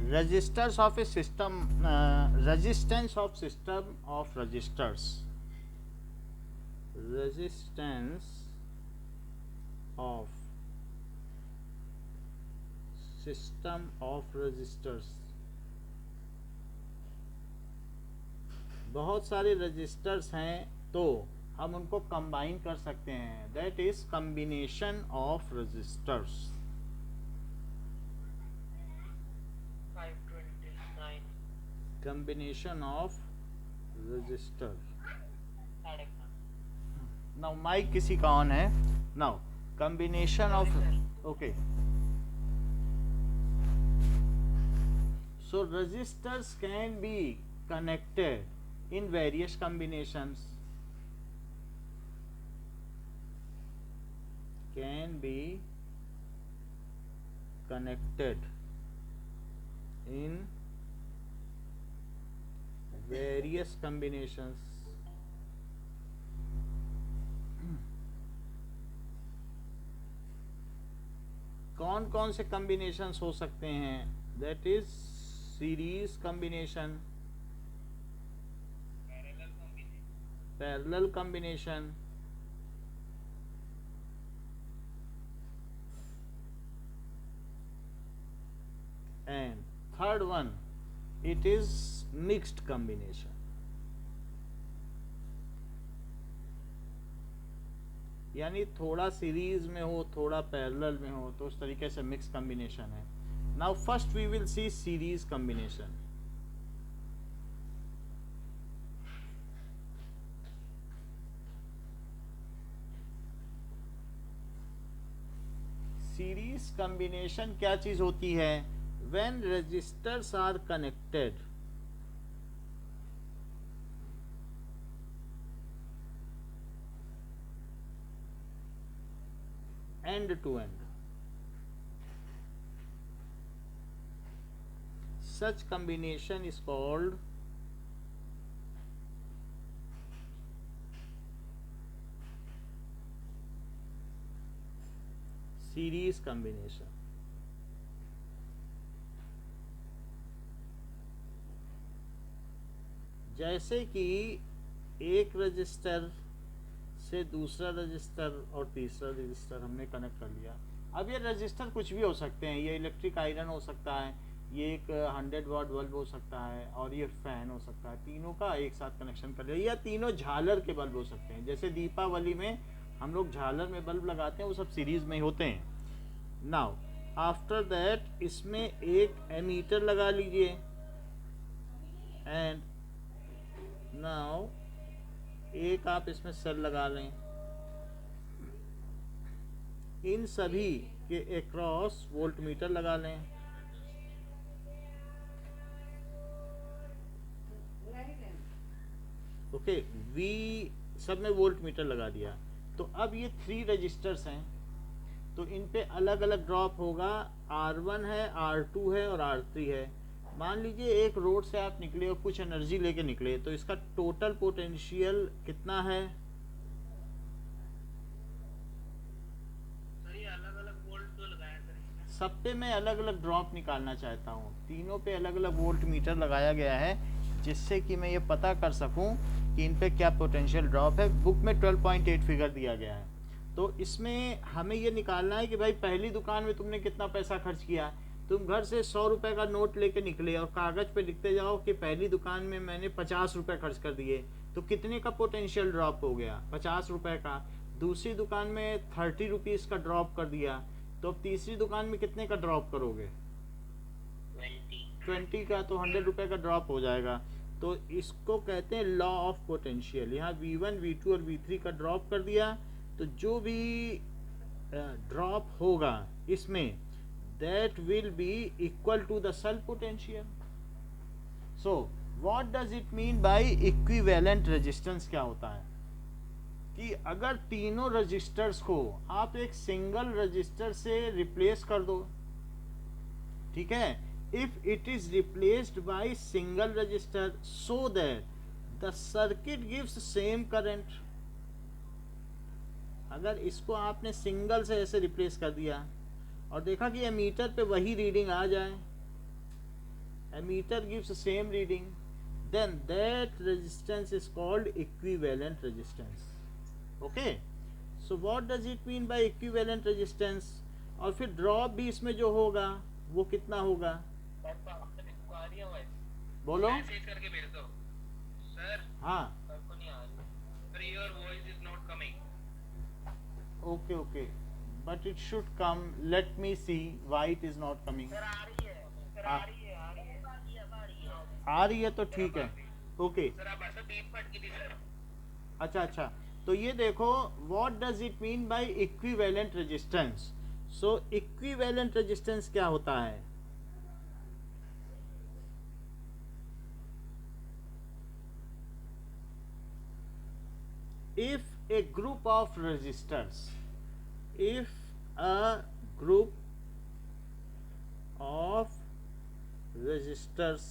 Registers of a system, resistance of system of registers, resistance of system of registers। बहुत सारे registers हैं तो हम उनको कंबाइन कर सकते हैं, that is combination of resistors. 529 combination of resistor. Now mike किसी का ऑन है? Now combination of, okay. So resistors can be connected in various combinations, can be connected in various combinations। कौन कौन से combinations हो सकते हैं? That is series combination, parallel combination, and third one it is mixed combination। यानी थोड़ा series में हो, थोड़ा पैरेलल में हो, तो उस तरीके से मिक्स कॉम्बिनेशन है। Now first we will see series combination. Series combination क्या चीज होती है? When resistors are connected end to end, such combination is called series combination। जैसे कि एक रजिस्टर से दूसरा रजिस्टर और तीसरा रजिस्टर हमने कनेक्ट कर लिया। अब ये रजिस्टर कुछ भी हो सकते हैं, ये इलेक्ट्रिक आयरन हो सकता है, ये एक 100 वाट बल्ब हो सकता है, और ये फैन हो सकता है। तीनों का एक साथ कनेक्शन कर लिया, या तीनों झालर के बल्ब हो सकते हैं। जैसे दीपावली में हम लोग झालर में बल्ब लगाते हैं, वो सब सीरीज में होते हैं। नाउ आफ्टर दैट इसमें एक एमीटर लगा लीजिए, एंड नाउ एक आप इसमें सेल लगा लें। इन सभी के एक्रॉस वोल्टमीटर लगा लें। ओके, वी सब में वोल्टमीटर लगा दिया। तो अब ये 3 रजिस्टर्स हैं, तो इन पे अलग अलग ड्रॉप होगा। R1 है, R2 है और R3 है। मान लीजिए एक रोड से आप निकले और कुछ एनर्जी लेके निकले, तो इसका टोटल पोटेंशियल कितना है? अलग अलग वोल्ट तो लगाया करेंगे। सब पे मैं अलग अलग ड्रॉप निकालना चाहता हूँ। तीनों पे अलग अलग वोल्ट मीटर लगाया गया है, जिससे कि मैं ये पता कर सकूं कि इन पे क्या पोटेंशियल ड्रॉप है। बुक में 12.8 फिगर दिया गया है। तो इसमें हमें ये निकालना है कि भाई पहली दुकान में तुमने कितना पैसा खर्च किया। तुम घर से 100 रुपये का नोट लेके निकले और कागज़ पे लिखते जाओ कि पहली दुकान में मैंने 50 रुपये खर्च कर दिए, तो कितने का पोटेंशियल ड्रॉप हो गया? 50 रुपये का। दूसरी दुकान में 30 रुपीज़ का ड्रॉप कर दिया, तो अब तीसरी दुकान में कितने का ड्रॉप करोगे? 20 का। तो 100 रुपये का ड्रॉप हो जाएगा। तो इसको कहते हैं लॉ ऑफ पोटेंशियल। यहाँ V1, V2 और V3 का ड्रॉप कर दिया, तो जो भी ड्रॉप होगा इसमें, that will be equal to the cell potential. So what does it mean by equivalent resistance? क्या होता है कि अगर तीनों रजिस्टर्स को आप एक सिंगल रजिस्टर से रिप्लेस कर दो, ठीक है, if it is replaced by single register so that the circuit gives same current। अगर इसको आपने सिंगल से ऐसे रिप्लेस कर दिया और देखा कि एमीटर पे वही रीडिंग आ जाए, ammeter gives the same reading, then that resistance is called equivalent resistance. Okay, so what does it mean by equivalent resistance? और फिर ड्रॉप भी इसमें जो होगा वो कितना होगा, बोलो। मैसेज करके भेज दो सर, हाँ, सबको नहीं आ रही sir, your voice is not coming. Okay okay, but it should come, let me see why it is not coming. Sir आ रही है, सर हाँ। आ रही है, आ रही है, आ रही है तो ठीक है, ओके। सर आप ऐसा बीच फट की थी सर। अच्छा अच्छा, तो ये देखो what does it mean by equivalent resistance. So equivalent resistance क्या होता है? if a group of resistors, if a group of resistors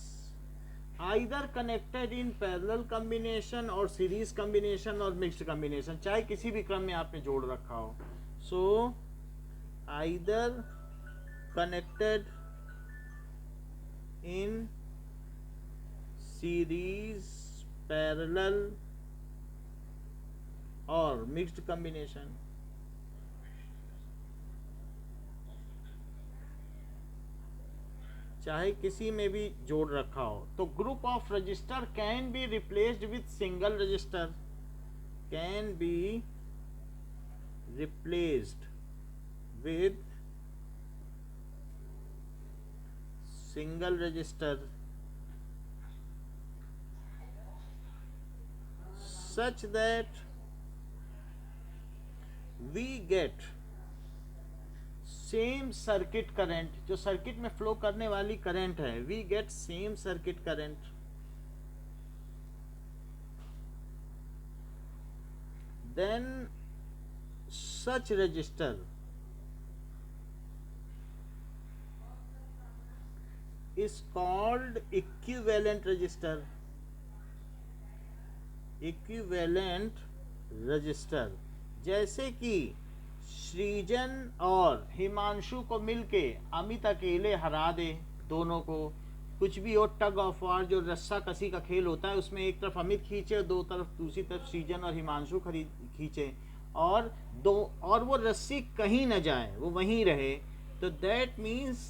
either connected in parallel combination or series combination or mixed combination, चाहे किसी भी क्रम में आपने जोड़ रखा हो, so either connected in series, parallel और मिक्स्ड कॉम्बिनेशन, चाहे किसी में भी जोड़ रखा हो, तो group of resistor can be replaced with single resistor, can be replaced with single resistor such that we get same circuit current, जो सर्किट में फ्लो करने वाली करंट है, we get same circuit current, then such resistor is called equivalent resistor, equivalent resistor. जैसे कि सृजन और हिमांशु को मिलके अमित अकेले हरा दे, दोनों को, कुछ भी हो, टग ऑफ वार जो रस्सा कसी का खेल होता है, उसमें एक तरफ अमित खींचे और दो तरफ दूसरी तरफ सृजन और हिमांशु खींचे, और वो रस्सी कहीं न जाए, वो वहीं रहे, तो that means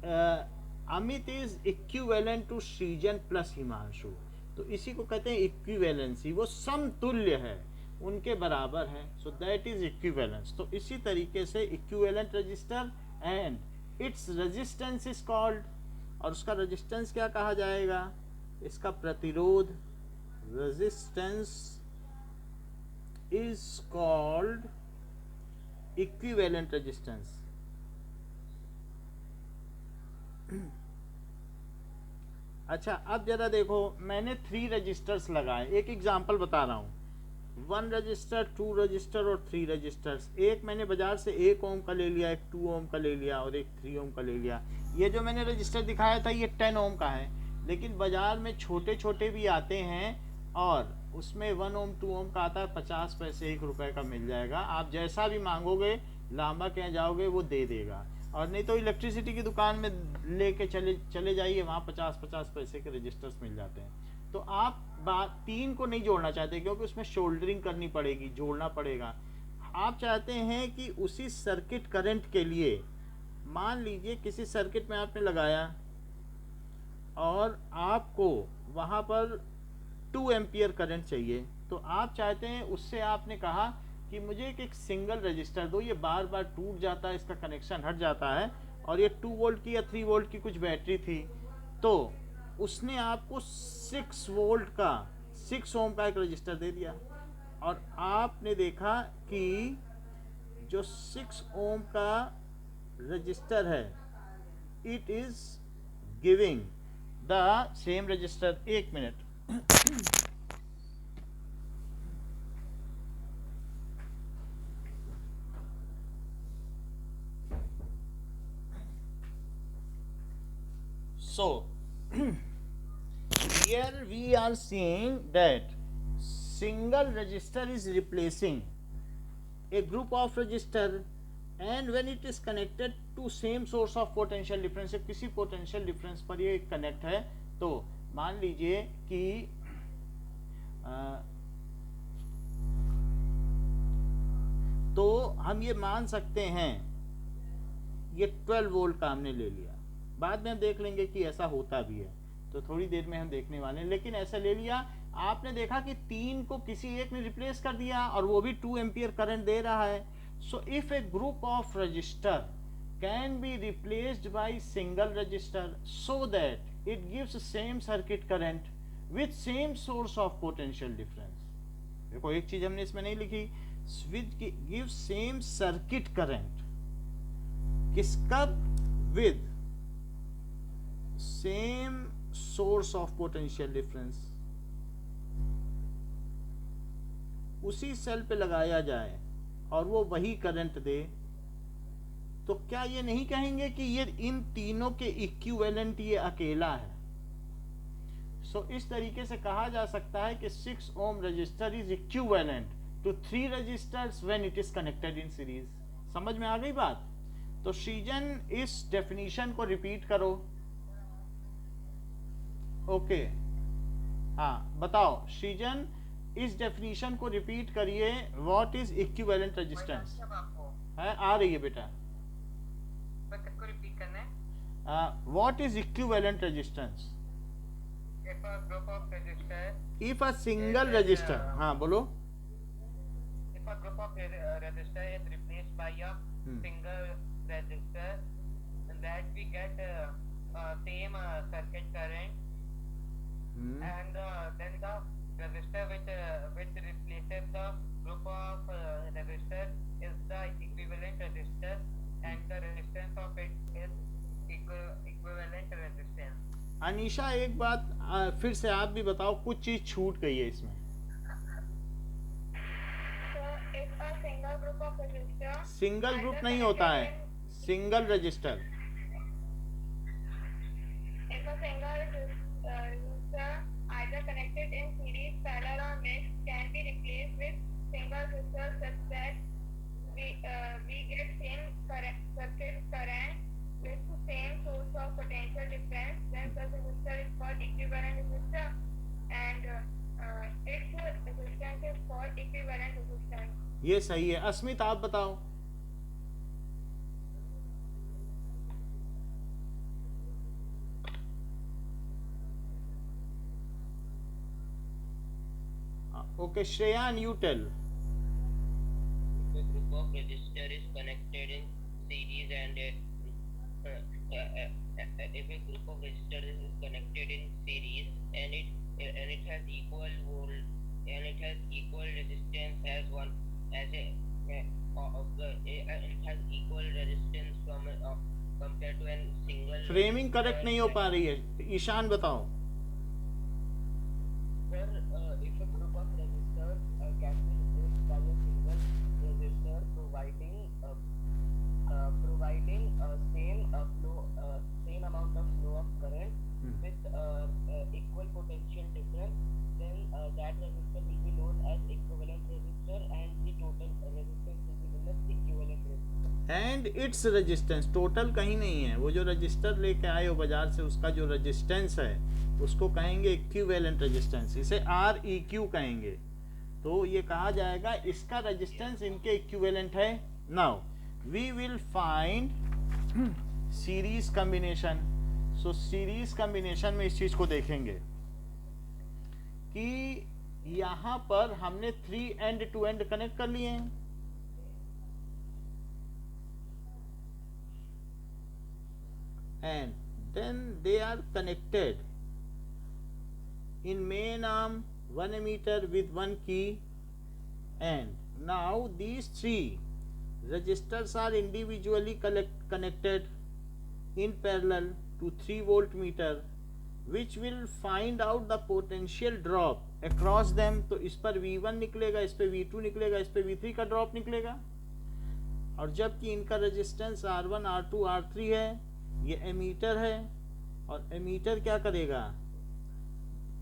Amit is equivalent to Srijan plus Himanshu. तो इसी को कहते हैं इक्विवेलेंसी, वो समतुल्य है, उनके बराबर है, सो दैट इज इक्विवेलेंस। तो इसी तरीके से equivalent register and its resistance is called, और उसका रेजिस्टेंस क्या कहा जाएगा, इसका प्रतिरोध, resistance is called equivalent resistance. अच्छा, अब जरा देखो, मैंने 3 रजिस्टर्स लगाए, एक एग्जांपल बता रहा हूँ, 1 रजिस्टर, 2 रजिस्टर और 3 रजिस्टर्स। एक मैंने बाजार से 1 ओम का ले लिया, एक 2 ओम का ले लिया और एक 3 ओम का ले लिया। ये जो मैंने रजिस्टर दिखाया था ये 10 ओम का है, लेकिन बाजार में छोटे छोटे भी आते हैं और उसमें 1 ओम 2 ओम का आता है, 50 पैसे 1 रुपये का मिल जाएगा। आप जैसा भी मांगोगे, लांबा कहीं जाओगे वो दे देगा, और नहीं तो इलेक्ट्रिसिटी की दुकान में लेके चले जाइए, वहाँ 50-50 पैसे के रजिस्टर्स मिल जाते हैं। तो आप 3 को नहीं जोड़ना चाहते क्योंकि उसमें शोल्डरिंग करनी पड़ेगी, जोड़ना पड़ेगा। आप चाहते हैं कि उसी सर्किट करंट के लिए, मान लीजिए किसी सर्किट में आपने लगाया और आपको वहाँ पर 2 एम्पियर करंट चाहिए, तो आप चाहते हैं, उससे आपने कहा कि मुझे एक सिंगल रजिस्टर दो, ये बार बार टूट जाता है, इसका कनेक्शन हट जाता है, और ये 2 वोल्ट की या 3 वोल्ट की कुछ बैटरी थी, तो उसने आपको 6 वोल्ट का 6 ओम का एक रजिस्टर दे दिया, और आपने देखा कि जो 6 ओम का रजिस्टर है, it is giving the same register. 1 minute. So here we are seeing that single resistor is replacing a group of resistor, and when it is connected to same source of potential difference, किसी potential difference पर ये connect है। तो मान लीजिए कि तो हम ये मान सकते हैं, ये 12 वोल्ट का हमने ले लिया, बाद में हम देख लेंगे कि ऐसा होता भी है, तो थोड़ी देर में हम देखने वाले हैं। लेकिन ऐसा ले लिया, आपने देखा कि 3 को किसी एक ने रिप्लेस कर दिया और वो भी 2 एम्पियर करंट दे रहा है। So if a group of resistor can be replaced by single resistor so that it gives same circuit current with same source of potential difference. देखो एक चीज हमने इसमें नहीं लिखी, with give same circuit current, किसका? With same source of potential difference, उसी cell पे लगाया जाए और वो वही करंट दे, तो क्या ये नहीं कहेंगे कि ये इन तीनों के इक्विवेलेंट ये अकेला है? सो इस तरीके से कहा जा सकता है कि 6 ohm resistor is equivalent to 3 resistors when it is connected in series. समझ में आ गई बात? तो सीजन इस डेफिनेशन को रिपीट करो। ओके हाँ बताओ, सीजन इस डेफिनेशन को रिपीट करिए। What is equivalent resistance? है आ रही है बेटा, रिपीट करना है। What is equivalent resistance? If a group of resistor, if a single register, हाँ बोलो। if a group of resistor is replaced by a single resistor, and that we get same circuit current, and then the resistor which replaces the group of resistor is the equivalent resistor, and the resistance of it is equivalent resistance. Anisha एक बात फिर से आप भी बताओ, कुछ चीज छूट गई है इसमें। सिंगल ग्रुप नहीं होता है, सिंगल रजिस्टर। ये सही है। अस्मित आप बताओ। Okay, Shreyan, you tell. If a group of resistor is connected in series and if a group of resistors is connected in series and it has equal volt and it has equal resistance as one as a it has equal resistance from compared to a single. Framing correct नहीं हो पा रही है, ईशान बताओ। Sir, if a group of resistors can be replaced by a single resistor providing same amount of flow of current with equal potential difference, then that resistor will be known as equivalent resistor and the total resistance will be known as equivalent resistor. And its resistance, total कहीं नहीं है, वो जो register लेके आए हो बाजार से उसका जो रेजिस्टेंस है उसको कहेंगे इक्विवेलेंट रेजिस्टेंस, इसे REQ कहेंगे। तो ये कहा जाएगा इसका रेजिस्टेंस इनके इक्विवेलेंट है। Now we will find series combination. So series combination में इस चीज को देखेंगे कि यहां पर हमने 3 एंड 2 एंड कनेक्ट कर लिए हैं, and then they are connected in main arm 1 ammeter with 1 key, and now these 3 resistors are individually connected in parallel to 3 voltmeter which will find out the potential drop across them। तो इस पर V1 निकलेगा, इस पे V2 निकलेगा, इस पे V3 का ड्रॉप निकलेगा। और जबकि इनका रेजिस्टेंस R1 R2 R3 है, ये एमीटर है, और एमीटर क्या करेगा?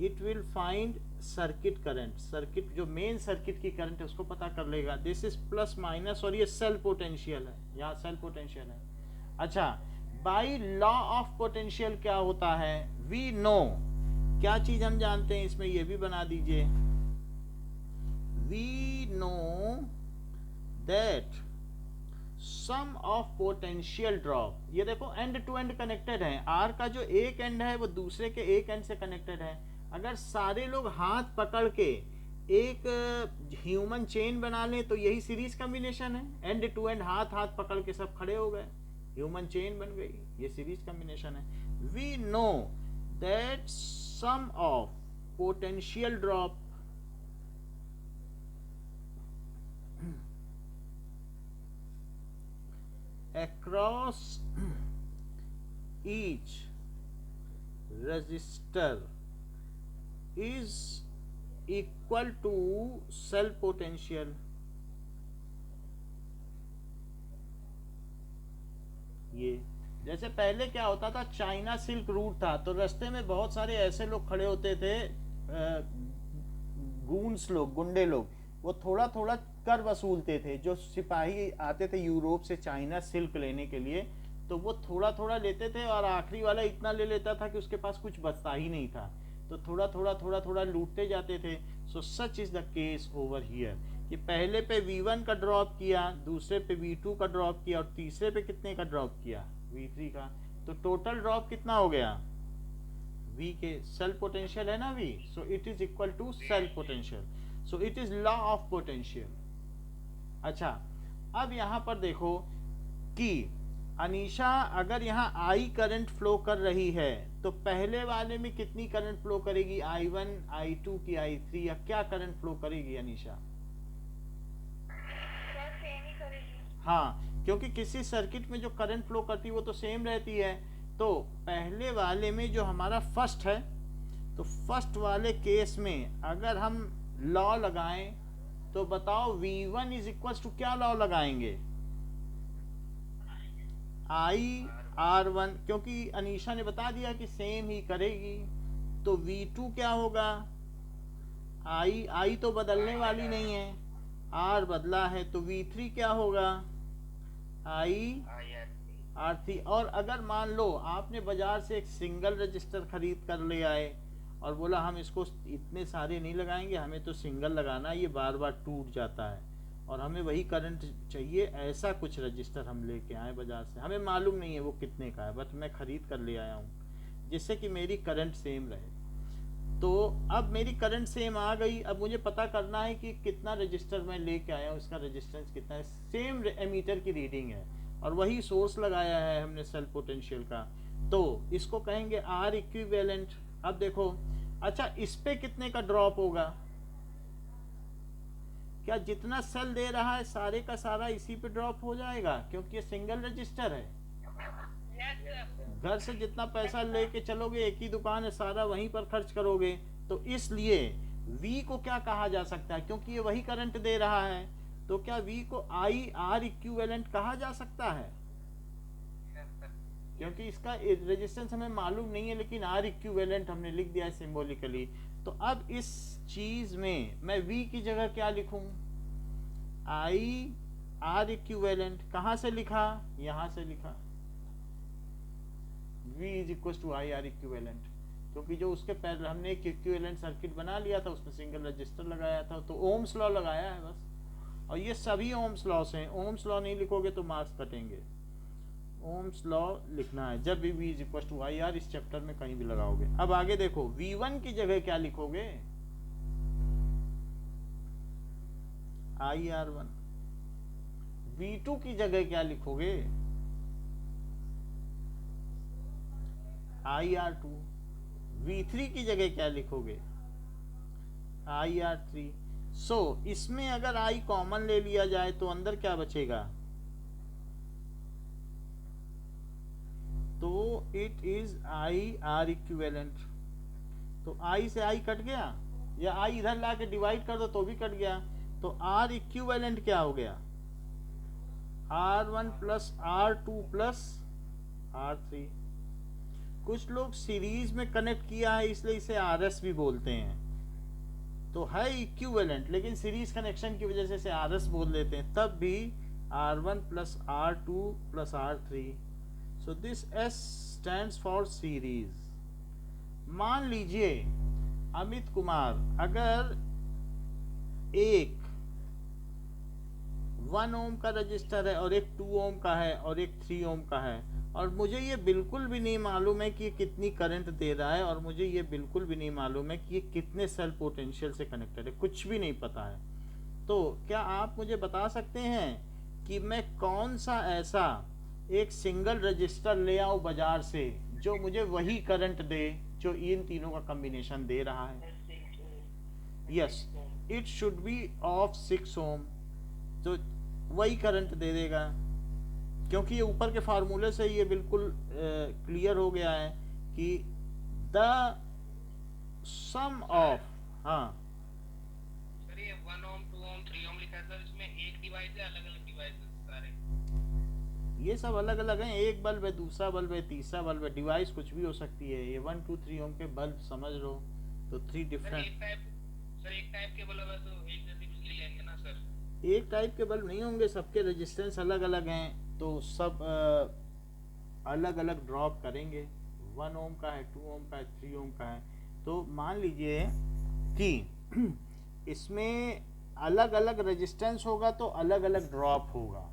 It will find circuit current, circuit जो मेन सर्किट की करंट है उसको पता कर लेगा। दिस इज प्लस माइनस, और ये सेल पोटेंशियल है, यहाँ सेल पोटेंशियल है। अच्छा, बाई लॉ ऑफ पोटेंशियल क्या होता है, वी नो, क्या चीज हम जानते हैं इसमें, ये भी बना दीजिए, we know that sum of potential drop, ये देखो एंड टू एंड कनेक्टेड है, आर का जो एक एंड है वो दूसरे के एक एंड से कनेक्टेड है। अगर सारे लोग हाथ पकड़ के एक ह्यूमन चेन बना लें तो यही सीरीज कॉम्बिनेशन है, एंड टू एंड हाथ हाथ पकड़ के सब खड़े हो गए, ह्यूमन चेन बन गई, ये सीरीज कॉम्बिनेशन है। We know that sum of potential drop across each resistor is equal to cell potential। ये जैसे पहले क्या होता था, चाइना सिल्क रूट था तो रास्ते में बहुत सारे ऐसे लोग खड़े होते थे, गूंस लोग, गुंडे लोग, वो थोड़ा थोड़ा कर वसूलते थे। जो सिपाही आते थे यूरोप से चाइना सिल्क लेने के लिए, तो वो थोड़ा थोड़ा लेते थे और आखिरी वाला इतना ले लेता था कि उसके पास कुछ बचता ही नहीं था, तो थोड़ा थोड़ा लूटते जाते थे। So such is the case over here कि पहले पे V1 का ड्रॉप किया, दूसरे पे V2 का ड्रॉप किया और तीसरे पे कितने का ड्रॉप किया, V3 का। तो टोटल ड्रॉप कितना हो गया, V के सेल पोटेंशियल है ना V, so it is equal to cell potential, so it is law of potential. अच्छा, अब यहां पर देखो कि अनीशा अगर यहाँ I करंट फ्लो कर रही है तो पहले वाले में कितनी करंट फ्लो करेगी, I1, I2 की I3, या क्या करंट फ्लो करेगी अनीशा? सेम ही करेगी। हाँ, क्योंकि किसी सर्किट में जो करंट फ्लो करती है वो तो सेम रहती है। तो पहले वाले में जो हमारा फर्स्ट है, तो फर्स्ट वाले केस में अगर हम लॉ लगाएं तो बताओ V1 इज इक्वल टू क्या लॉ लगाएंगे, I/R1, क्योंकि अनीशा ने बता दिया कि सेम ही करेगी। तो V2 क्या होगा, I तो बदलने वाली नहीं है, R बदला है, तो V3 क्या होगा, I/R3। और अगर मान लो आपने बाजार से एक सिंगल रजिस्टर खरीद कर ले आए और बोला हम इसको इतने सारे नहीं लगाएंगे, हमें तो सिंगल लगाना, ये बार बार टूट जाता है और हमें वही करंट चाहिए, ऐसा कुछ रजिस्टर हम लेके आए बाजार से, हमें मालूम नहीं है वो कितने का है, बट मैं खरीद कर ले आया हूँ जिससे कि मेरी करंट सेम रहे। तो अब मेरी करंट सेम आ गई, अब मुझे पता करना है कि कितना रजिस्टर मैं लेके आया हूँ, उसका रेजिस्टेंस कितना है, सेम एमीटर की रीडिंग है और वही सोर्स लगाया है हमने सेल पोटेंशियल का, तो इसको कहेंगे आर इक्विवेलेंट। अब देखो, अच्छा इस पे कितने का ड्रॉप होगा, क्या जितना सेल दे रहा है सारे का सारा इसी पे ड्रॉप हो जाएगा, क्योंकि ये सिंगल रजिस्टर है। घर से जितना पैसा लेके चलोगे, एक ही दुकान है, सारा वहीं पर खर्च करोगे, तो इसलिए V को क्या कहा जा सकता है, क्योंकि ये वही करंट दे रहा है, तो क्या V को I/R इक्विवेलेंट कहा जा सकता है, क्योंकि इसका रेजिस्टेंस हमें मालूम नहीं है, लेकिन R इक्विवेलेंट हमने लिख दिया है सिंबॉलिकली। तो अब इस चीज में मैं V की जगह क्या लिखूं, I/R इक्विवेलेंट, कहां से लिखा, यहां से लिखा, V is equal to I/R equivalent, क्योंकि जो उसके पहले हमने एक इक्विवेलेंट सर्किट बना लिया था, उसमें सिंगल रजिस्टर लगाया था, तो ओम्स लॉ लगाया है बस। और ये सभी ओम्स लॉस हैं, ओम्स लॉ नहीं लिखोगे तो मार्क्स कटेंगे, ओम्स लॉ लिखना है जब भी V is equal to I/R, इस चैप्टर में कहीं भी लगाओगे। अब आगे देखो, V1 की जगह क्या लिखोगे, I/R1, V2 की जगह क्या लिखोगे, I/R2, V3 की जगह क्या लिखोगे, I/R3। सो इसमें अगर I कॉमन ले लिया जाए तो अंदर क्या बचेगा, तो इट इज I/R इक्विवेलेंट। तो I से I कट गया, या I इधर ला के डिवाइड कर दो तो भी कट गया, तो R इक्विवेलेंट क्या हो गया, R1 plus R2 plus R3। कुछ लोग सीरीज में कनेक्ट किया है इसलिए इसे RS भी बोलते हैं, तो है इक्विवेलेंट, लेकिन सीरीज कनेक्शन की वजह से RS बोल देते हैं, तब भी R1 plus R2 plus R3 so this S stands for series. मान लीजिए अमित कुमार, अगर एक 1 ओम का रजिस्टर है और एक 2 ओम का है और एक 3 ओम का है, और मुझे ये बिल्कुल भी नहीं मालूम है कि ये कितनी करंट दे रहा है, और मुझे ये बिल्कुल भी नहीं मालूम है कि ये कितने सेल पोटेंशियल से कनेक्टेड है, कुछ भी नहीं पता है। तो क्या आप मुझे बता सकते हैं कि मैं कौन सा ऐसा एक सिंगल रजिस्टर ले आऊं बाजार से जो मुझे वही करंट दे जो इन तीनों का कॉम्बिनेशन दे रहा है? Yes, it should be of 6 ओम, तो वही करंट दे देगा, क्योंकि ये ऊपर के फार्मूले से ये बिल्कुल क्लियर हो गया है कि द सम ऑफ, हाँ सर ये 1 ओम 2 ओम 3 ओम लिखा है सर, इसमें एक डिवाइस है, अलग अलग डिवाइस है सारे, ये सब अलग अलग हैं, एक बल्ब है, दूसरा बल्ब है, तीसरा बल्ब है, डिवाइस कुछ भी हो सकती है। ये 1 2 3 ओम के बल्ब समझ लो, तो 3 सर डिफरेंट। एक टाइप के बल्ब है तो एक जैसी बिजली लेंगे ना सर? एक टाइप के बल्ब नहीं होंगे, सबके रेजिस्टेंस अलग अलग हैं, तो सब अलग अलग ड्रॉप करेंगे। 1 ओम का है, 2 ओम का है, 3 ओम का है। तो मान लीजिए कि इसमें अलग अलग रेजिस्टेंस होगा तो अलग अलग ड्रॉप होगा,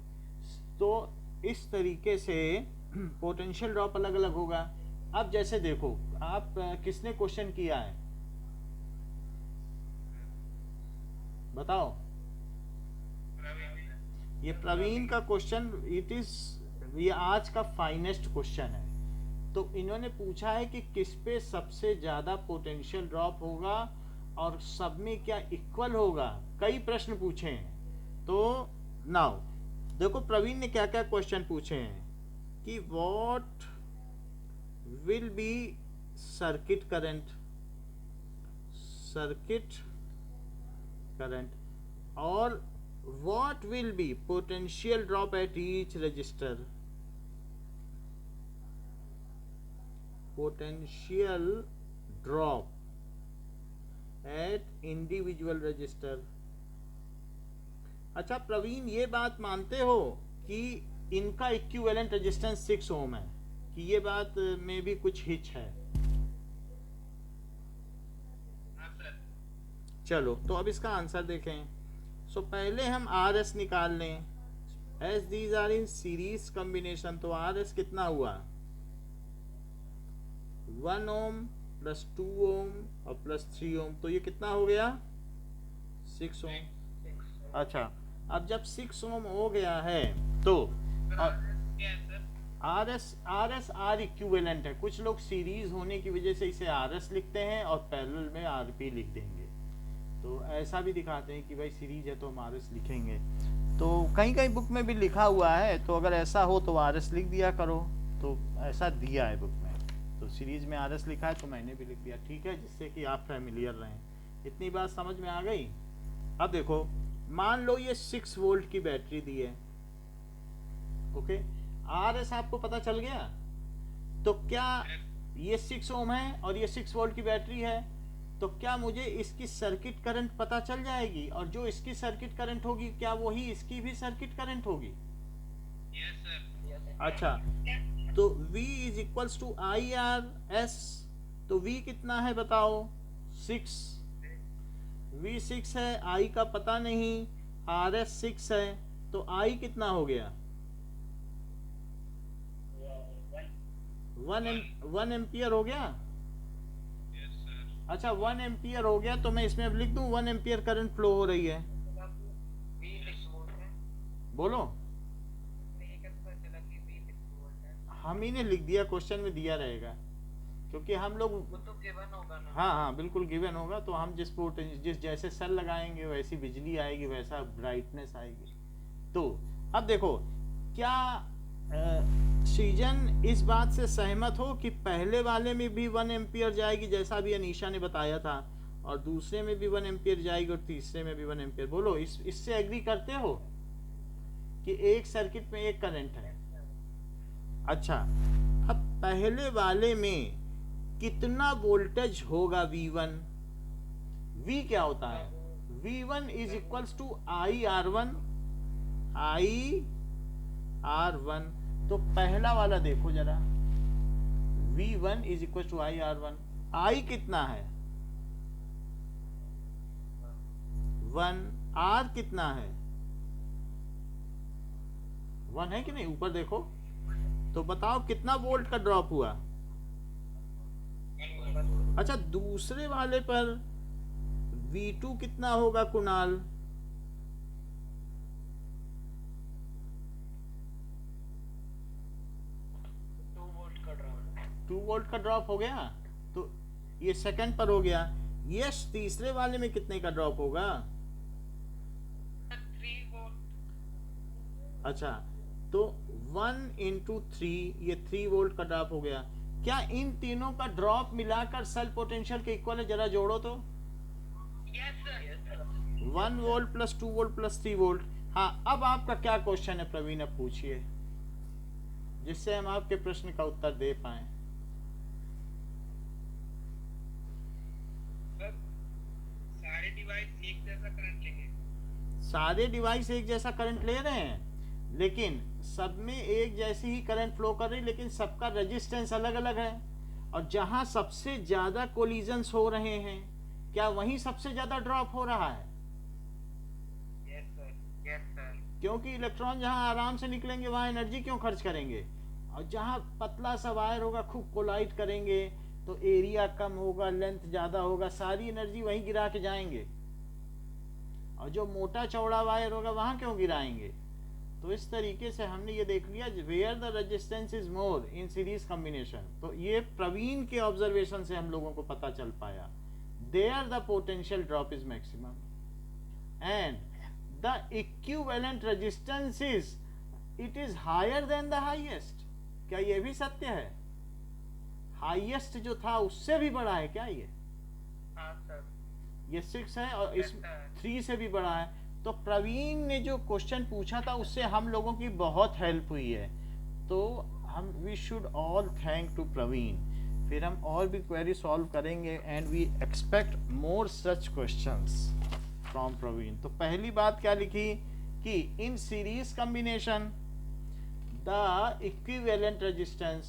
तो इस तरीके से पोटेंशियल ड्रॉप अलग अलग होगा। अब जैसे देखो, आप किसने क्वेश्चन किया है बताओ? ये प्रवीण का क्वेश्चन, इट इज, ये आज का फाइनेस्ट क्वेश्चन है। तो इन्होंने पूछा है कि किस पे सबसे ज्यादा पोटेंशियल ड्रॉप होगा और सब में क्या इक्वल होगा, कई प्रश्न पूछे हैं। तो नाउ देखो प्रवीण ने क्या क्या क्वेश्चन पूछे हैं कि what will be circuit current, और what will be potential drop at each register, potential drop at individual register। अच्छा प्रवीण, ये बात मानते हो कि इनका इक्विवेलेंट रेजिस्टेंस 6 ओम है, कि ये बात में भी कुछ हिच है? हाँ सर। चलो तो अब इसका आंसर देखें। सो पहले हम आर एस निकाल लें, as these R in series combination. तो आर एस कितना हुआ? 1 ओम प्लस 2 ओम और प्लस 3 ओम, तो ये कितना हो गया? 6 ओम। अच्छा, अब जब 6 ओम हो गया है तो आर एस आर इक्विवेलेंट है। कुछ लोग सीरीज होने की वजह से इसे आर एस लिखते हैं और पैरेलल में आर पी लिख देंगे, तो ऐसा भी दिखाते हैं कि भाई सीरीज है तो हम आर एस लिखेंगे। तो कहीं कहीं बुक में भी लिखा हुआ है, तो अगर ऐसा हो तो आर एस लिख दिया करो, तो ऐसा दिया है बुक में। तो सीरीज में आर एस लिखा है तो मैंने भी लिख दिया, ठीक है, जिससे कि आप फैमिलियर रहें। इतनी बात समझ में आ गई? अब देखो, मान लो ये 6 वोल्ट की बैटरी दी है, ओके, आर एस आपको पता चल गया, तो क्या ये 6 ओम है और ये 6 वोल्ट की बैटरी है, तो क्या मुझे इसकी सर्किट करंट पता चल जाएगी? और जो इसकी सर्किट करंट होगी क्या वही इसकी भी सर्किट करंट होगी? Yes sir. अच्छा, तो V is equals to I R S. तो V कितना है बताओ? 6। V 6 है, I का पता नहीं, RS 6 है, तो I कितना हो गया? 1 एम्पियर हो गया। Yes sir. अच्छा 1 एम्पियर हो गया, तो मैं इसमें अब लिख दूं 1 एम्पियर करंट फ्लो हो रही है। बोलो, हम ही ने लिख दिया, क्वेश्चन में दिया रहेगा, क्योंकि हम लोग, वो तो गिवन होगा ना? हाँ हाँ बिल्कुल गिवन होगा। तो हम जिस जैसे सेल लगाएंगे वैसी बिजली आएगी, वैसा ब्राइटनेस आएगी। तो अब देखो, क्या सृजन इस बात से सहमत हो कि पहले वाले में भी 1 एम्पियर जाएगी जैसा भी अनीशा ने बताया था, और दूसरे में भी 1 एम्पियर जाएगी और तीसरे में भी 1 एम्पियर? बोलो, इससे एग्री करते हो कि एक सर्किट में एक करंट है? अच्छा, अब पहले वाले में कितना वोल्टेज होगा V1? V क्या होता है? V1 is equals to I R1। तो पहला वाला देखो जरा, V1 is equal to I R one. I कितना है 1, आर कितना है 1 है कि नहीं, ऊपर देखो। तो बताओ कितना वोल्ट का ड्रॉप हुआ। अच्छा, दूसरे वाले पर V2 कितना होगा कुणाल। 2 वोल्ट का ड्रॉप हो गया, तो ये सेकंड पर हो गया। यस, तीसरे वाले में कितने का ड्रॉप होगा। 3 वोल्ट। अच्छा, तो 1 into 3, ये 3 वोल्ट का ड्रॉप हो गया। क्या इन तीनों का ड्रॉप मिलाकर सेल पोटेंशियल के इक्वल है, जरा जोड़ो तो। Yes sir. 1 volt plus 2 volt plus 3 volt. हाँ, अब आपका क्या क्वेश्चन है प्रवीण, अब पूछिए, जिससे हम आपके प्रश्न का उत्तर दे पाए। सारे डिवाइस एक जैसा करंट लेंगे। सारे डिवाइस एक जैसा करंट ले रहे हैं, लेकिन सब में एक जैसी ही करंट फ्लो कर रही, लेकिन सबका रेजिस्टेंस अलग अलग है। और जहां सबसे ज्यादा कोलिजन्स हो रहे हैं, क्या वहीं सबसे ज्यादा ड्रॉप हो रहा है। Yes sir, yes sir. क्योंकि इलेक्ट्रॉन जहां आराम से निकलेंगे वहां एनर्जी क्यों खर्च करेंगे, और जहां पतला सा वायर होगा, खूब कोलाइड करेंगे, तो एरिया कम होगा, लेंथ ज्यादा होगा, सारी एनर्जी वहीं गिरा के जाएंगे। और जो मोटा चौड़ा वायर होगा वहां क्यों गिराएंगे। तो इस तरीके से हमने ये देख लिया, where the resistance is more in series combination. तो ये प्रवीण के ऑब्जर्वेशन से हम लोगों को पता चल पाया, there the potential drop is maximum and the equivalent resistance is it is higher than the highest. क्या ये भी सत्य है, हाईएस्ट जो था उससे भी बड़ा है क्या ये। हाँ सर। ये 6 है और इस Yes, sir. 3 से भी बड़ा है। तो प्रवीण ने जो क्वेश्चन पूछा था उससे हम लोगों की बहुत हेल्प हुई है, तो हम we should all thank to Praveen. फिर हम और भी क्वेरी सॉल्व करेंगे and we expect more such questions from Praveen. तो पहली बात क्या लिखी कि in series combination the equivalent resistance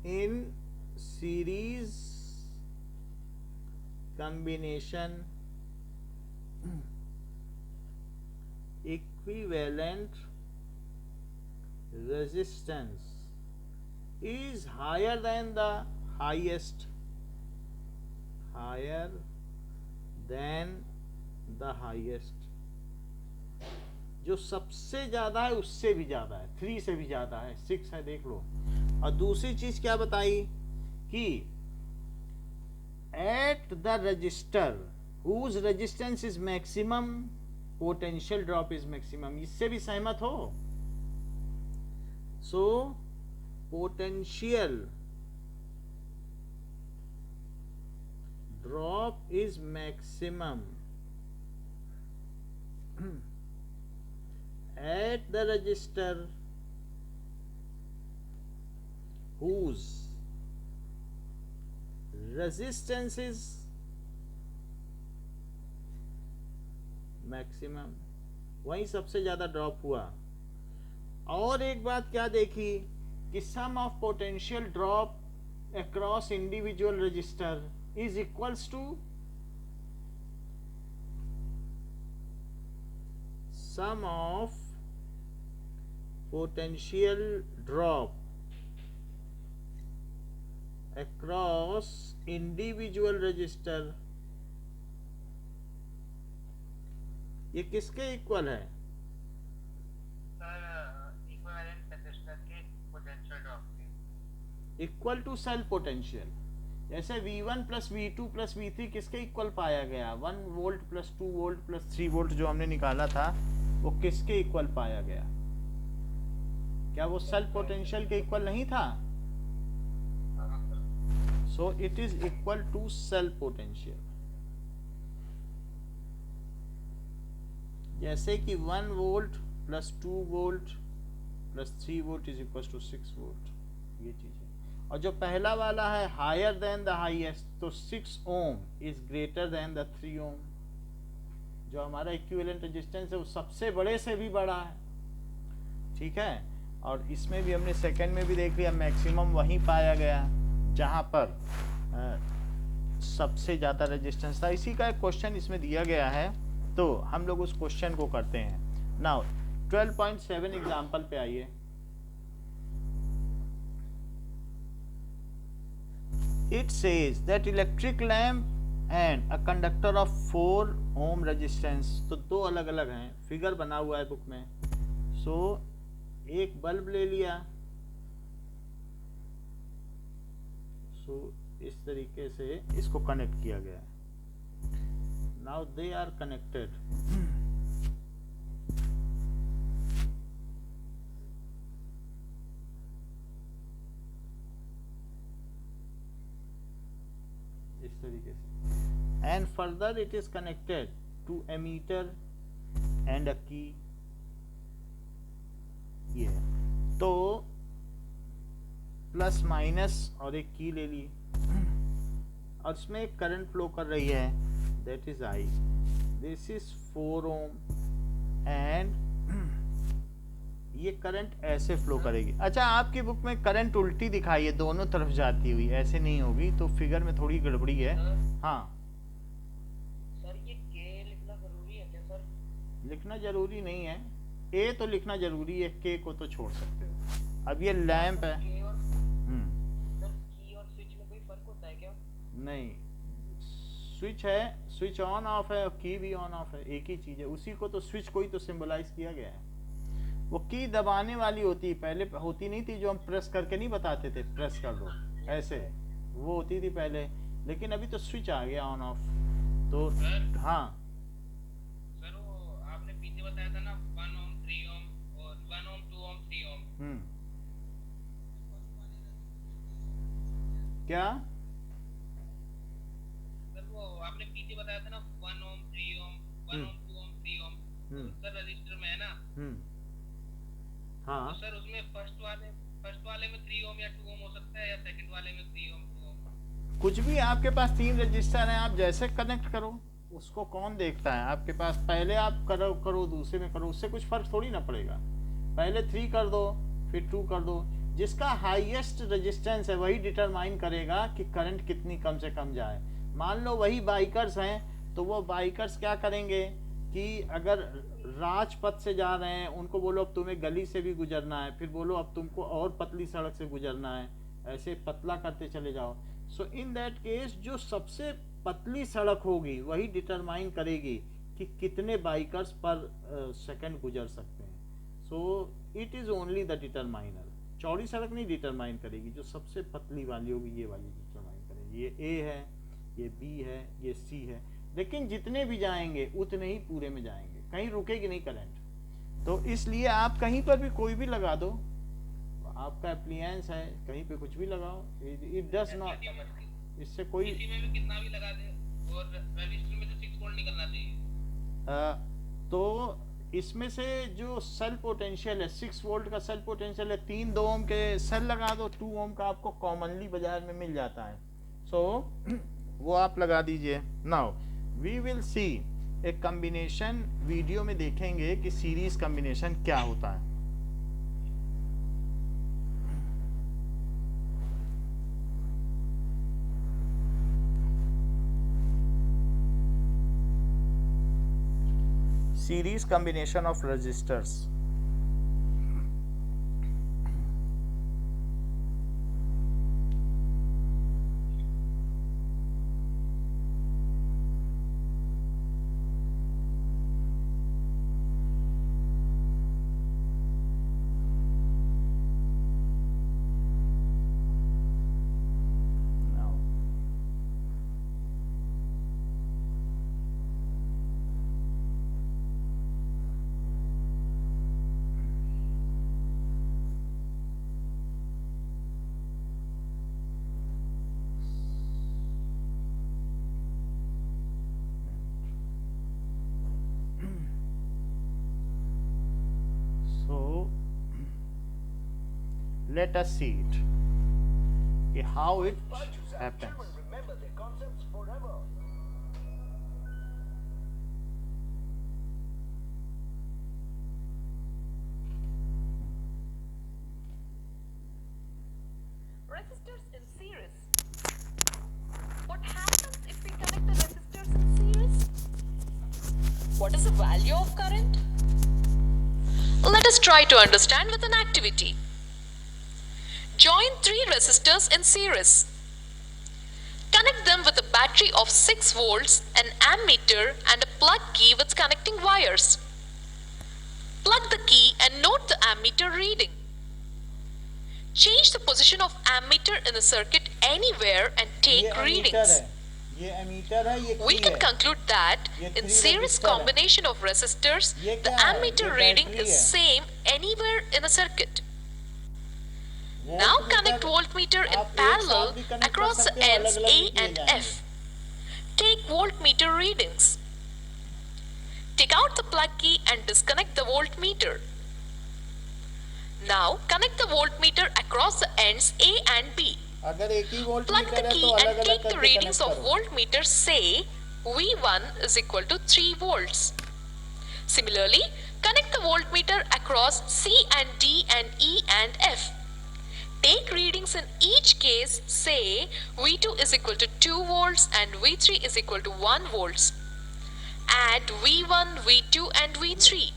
in series combination equivalent resistance is higher than the highest जो सबसे ज्यादा है उससे भी ज्यादा है, 3 से भी ज्यादा है, 6 है, देख लो। और दूसरी चीज क्या बताई कि at the resistor whose resistance is maximum potential drop is maximum. इससे भी सहमत हो। So potential drop is maximum at the register whose resistance is maximum, वहीं सबसे ज्यादा ड्रॉप हुआ। और एक बात क्या देखी कि sum of potential drop across individual resistor is equals to sum of potential drop across individual register। ये किसके इक्वल है। सर इक्विवेलेंट रेजिस्टर के पोटेंशियल ड्रॉप के इक्वल टू सेल पोटेंशियल। जैसे V1 plus V2 plus V3 किसके equal पाया गया, 1 volt plus 2 volt plus 3 volt जो हमने निकाला था वो किसके इक्वल पाया गया। क्या वो सेल पोटेंशियल के इक्वल नहीं था। So it is equal to cell potential. जैसे कि 1 volt plus 2 volt plus 3 volt is equal to 6 volt, ये चीज है। और जो पहला वाला है हायर देन द हाईएस्ट, तो 6 ओम इज ग्रेटर देन द 3 ओम। जो हमारा इक्विवेलेंट रेजिस्टेंस है वो सबसे बड़े से भी बड़ा है। ठीक है। और इसमें भी हमने सेकंड में भी देख लिया, मैक्सिमम वहीं पाया गया जहाँ पर सबसे ज़्यादा रेजिस्टेंस था। इसी का एक क्वेश्चन इसमें दिया गया है, तो हम लोग उस क्वेश्चन को करते हैं। नाउ 12.7 एग्जाम्पल पे आइए। It says that electric lamp and a conductor of 4 ohm resistance, तो दो अलग अलग हैं, फिगर बना हुआ है बुक में। सो एक बल्ब ले लिया, सो इस तरीके से इसको कनेक्ट किया गया। Now they are connected. इस तरीके से, and further it is connected to ammeter and a key. ये तो प्लस माइनस और एक की ले ली, और इसमें एक करंट फ्लो कर रही है, that is I. This is 4 ohm and ये करंट ऐसे फ्लो करेगी। अच्छा, आपकी बुक में करंट उल्टी दिखाई है, दोनों तरफ जाती हुई, ऐसे नहीं होगी, तो फिगर में थोड़ी गड़बड़ी है। हाँ सर, ये के लिखना जरूरी है क्या सर? लिखना जरूरी नहीं है, ए तो लिखना जरूरी है, के को तो छोड़ सकते हो। अब ये लैंप है। के और सर, की और स्विच में कोई फर्क होता है क्या? नहीं, स्विच है, स्विच ऑन ऑफ है, और की भी ऑन ऑफ है, एक ही चीज है। उसी को तो स्विच को ही तो सिंबलाइज किया गया है। वो की दबाने वाली होती, पहले होती नहीं थी, जो हम प्रेस करके नहीं बताते थे, प्रेस कर दो ऐसे, वो होती थी पहले, लेकिन अभी तो स्विच आ गया ऑन ऑफ। तो हाँ सर, वो आपने पीछे बताया था ना 1 ओम 3 ओम और 1 ओम 2 ओम 3 ओम। क्या सर, वो आपने पीछे बताया था ना 1 ओम 3 ओम 1 ओम 2 ओम 3 ओम। सर रजिस्टर में है ना। हाँ, तो सर उसमें फर्स्ट वाले में 3 ओम या 2 ओम हो सकता है, या सेकंड वाले में 3 ओम 2 ओम? कुछ भी, आपके पास 3 रजिस्टर हैं, आप जैसे कनेक्ट करो, उसको कौन देखता है। आपके पास पहले आप करो दूसरे में करो, उससे कुछ फर्क थोड़ी ना पड़ेगा। पहले 3 कर दो, फिर 2 कर दो। जिसका हाईएस्ट रेजिस्टेंस है वही डिटरमाइन करेगा कि करंट कितनी कम से कम जाए। मान लो वही बाइकर्स हैं, तो वो बाइकर्स क्या करेंगे कि अगर राजपथ से जा रहे हैं, उनको बोलो अब तुम्हें गली से भी गुजरना है, फिर बोलो अब तुमको और पतली सड़क से गुजरना है, ऐसे पतला करते चले जाओ। सो इन दैट केस जो सबसे पतली सड़क होगी वही डिटरमाइन करेगी कि कितने बाइकर्स पर सेकंड गुजर सकते हैं। So it is only the determiner. चौड़ी सड़क नहीं डिटरमाइन करेगी, जो सबसे पतली वाली होगी ये वाली डिटरमाइन करेगी। ये ए है, ये बी है, ये सी है, लेकिन जितने भी जाएंगे उतने ही पूरे में जाएंगे, कहीं रुकेगी नहीं करंट। तो इसलिए आप कहीं पर भी कोई भी लगा दो, आपका एप्लियंस है, कहीं पे कुछ भी लगाओ, इट डज नॉट, इससे कोई इसी में भी कितना भी लगा दे, और रजिस्टर में तो 6 वोल्ट निकलना चाहिए। तो इसमें से जो सेल पोटेंशियल है, 6 वोल्ट का सेल पोटेंशियल है, 2 ओम के सेल लगा दो, 2 ओम का आपको कॉमनली बाजार में मिल जाता है। सो वो आप लगा दीजिए। नाउ वी विल सी एक कॉम्बिनेशन, वीडियो में देखेंगे कि सीरीज कॉम्बिनेशन क्या होता है। Series combination of resistors. Let us see it, okay, how it happens. Remember their concepts forever. what is the value of current? Let us try to understand with an activity. Join 3 resistors in series. Connect them with a battery of 6 volts, an ammeter and a plug key with connecting wires. Plug the key and note the ammeter reading. Change the position of ammeter in the circuit anywhere and take readings. ये ammeter है, ये We key can है. conclude that ये in 3 series resistor है. combination of resistors, ये the क्या है? ammeter ये reading battery is है. same anywhere in the circuit. Now Voltmeter connect voltmeter in आप एक parallel साथ भी connect कर across the सकते हो, ends अलग-अलग A भी किए and जाएंगे. F. Take voltmeter readings. Take out the plug key and disconnect the voltmeter. Now connect the voltmeter across the ends A and B. अगर एक ही Plug voltmeter the है key तो and अलग-अलग take the करके readings connect of करो. voltmeter, say V1 is equal to 3 volts. Similarly, connect the voltmeter across C and D and E and F. Take readings in each case, say V2 is equal to 2 volts and V3 is equal to 1 volts. Add V1, V2 and V3.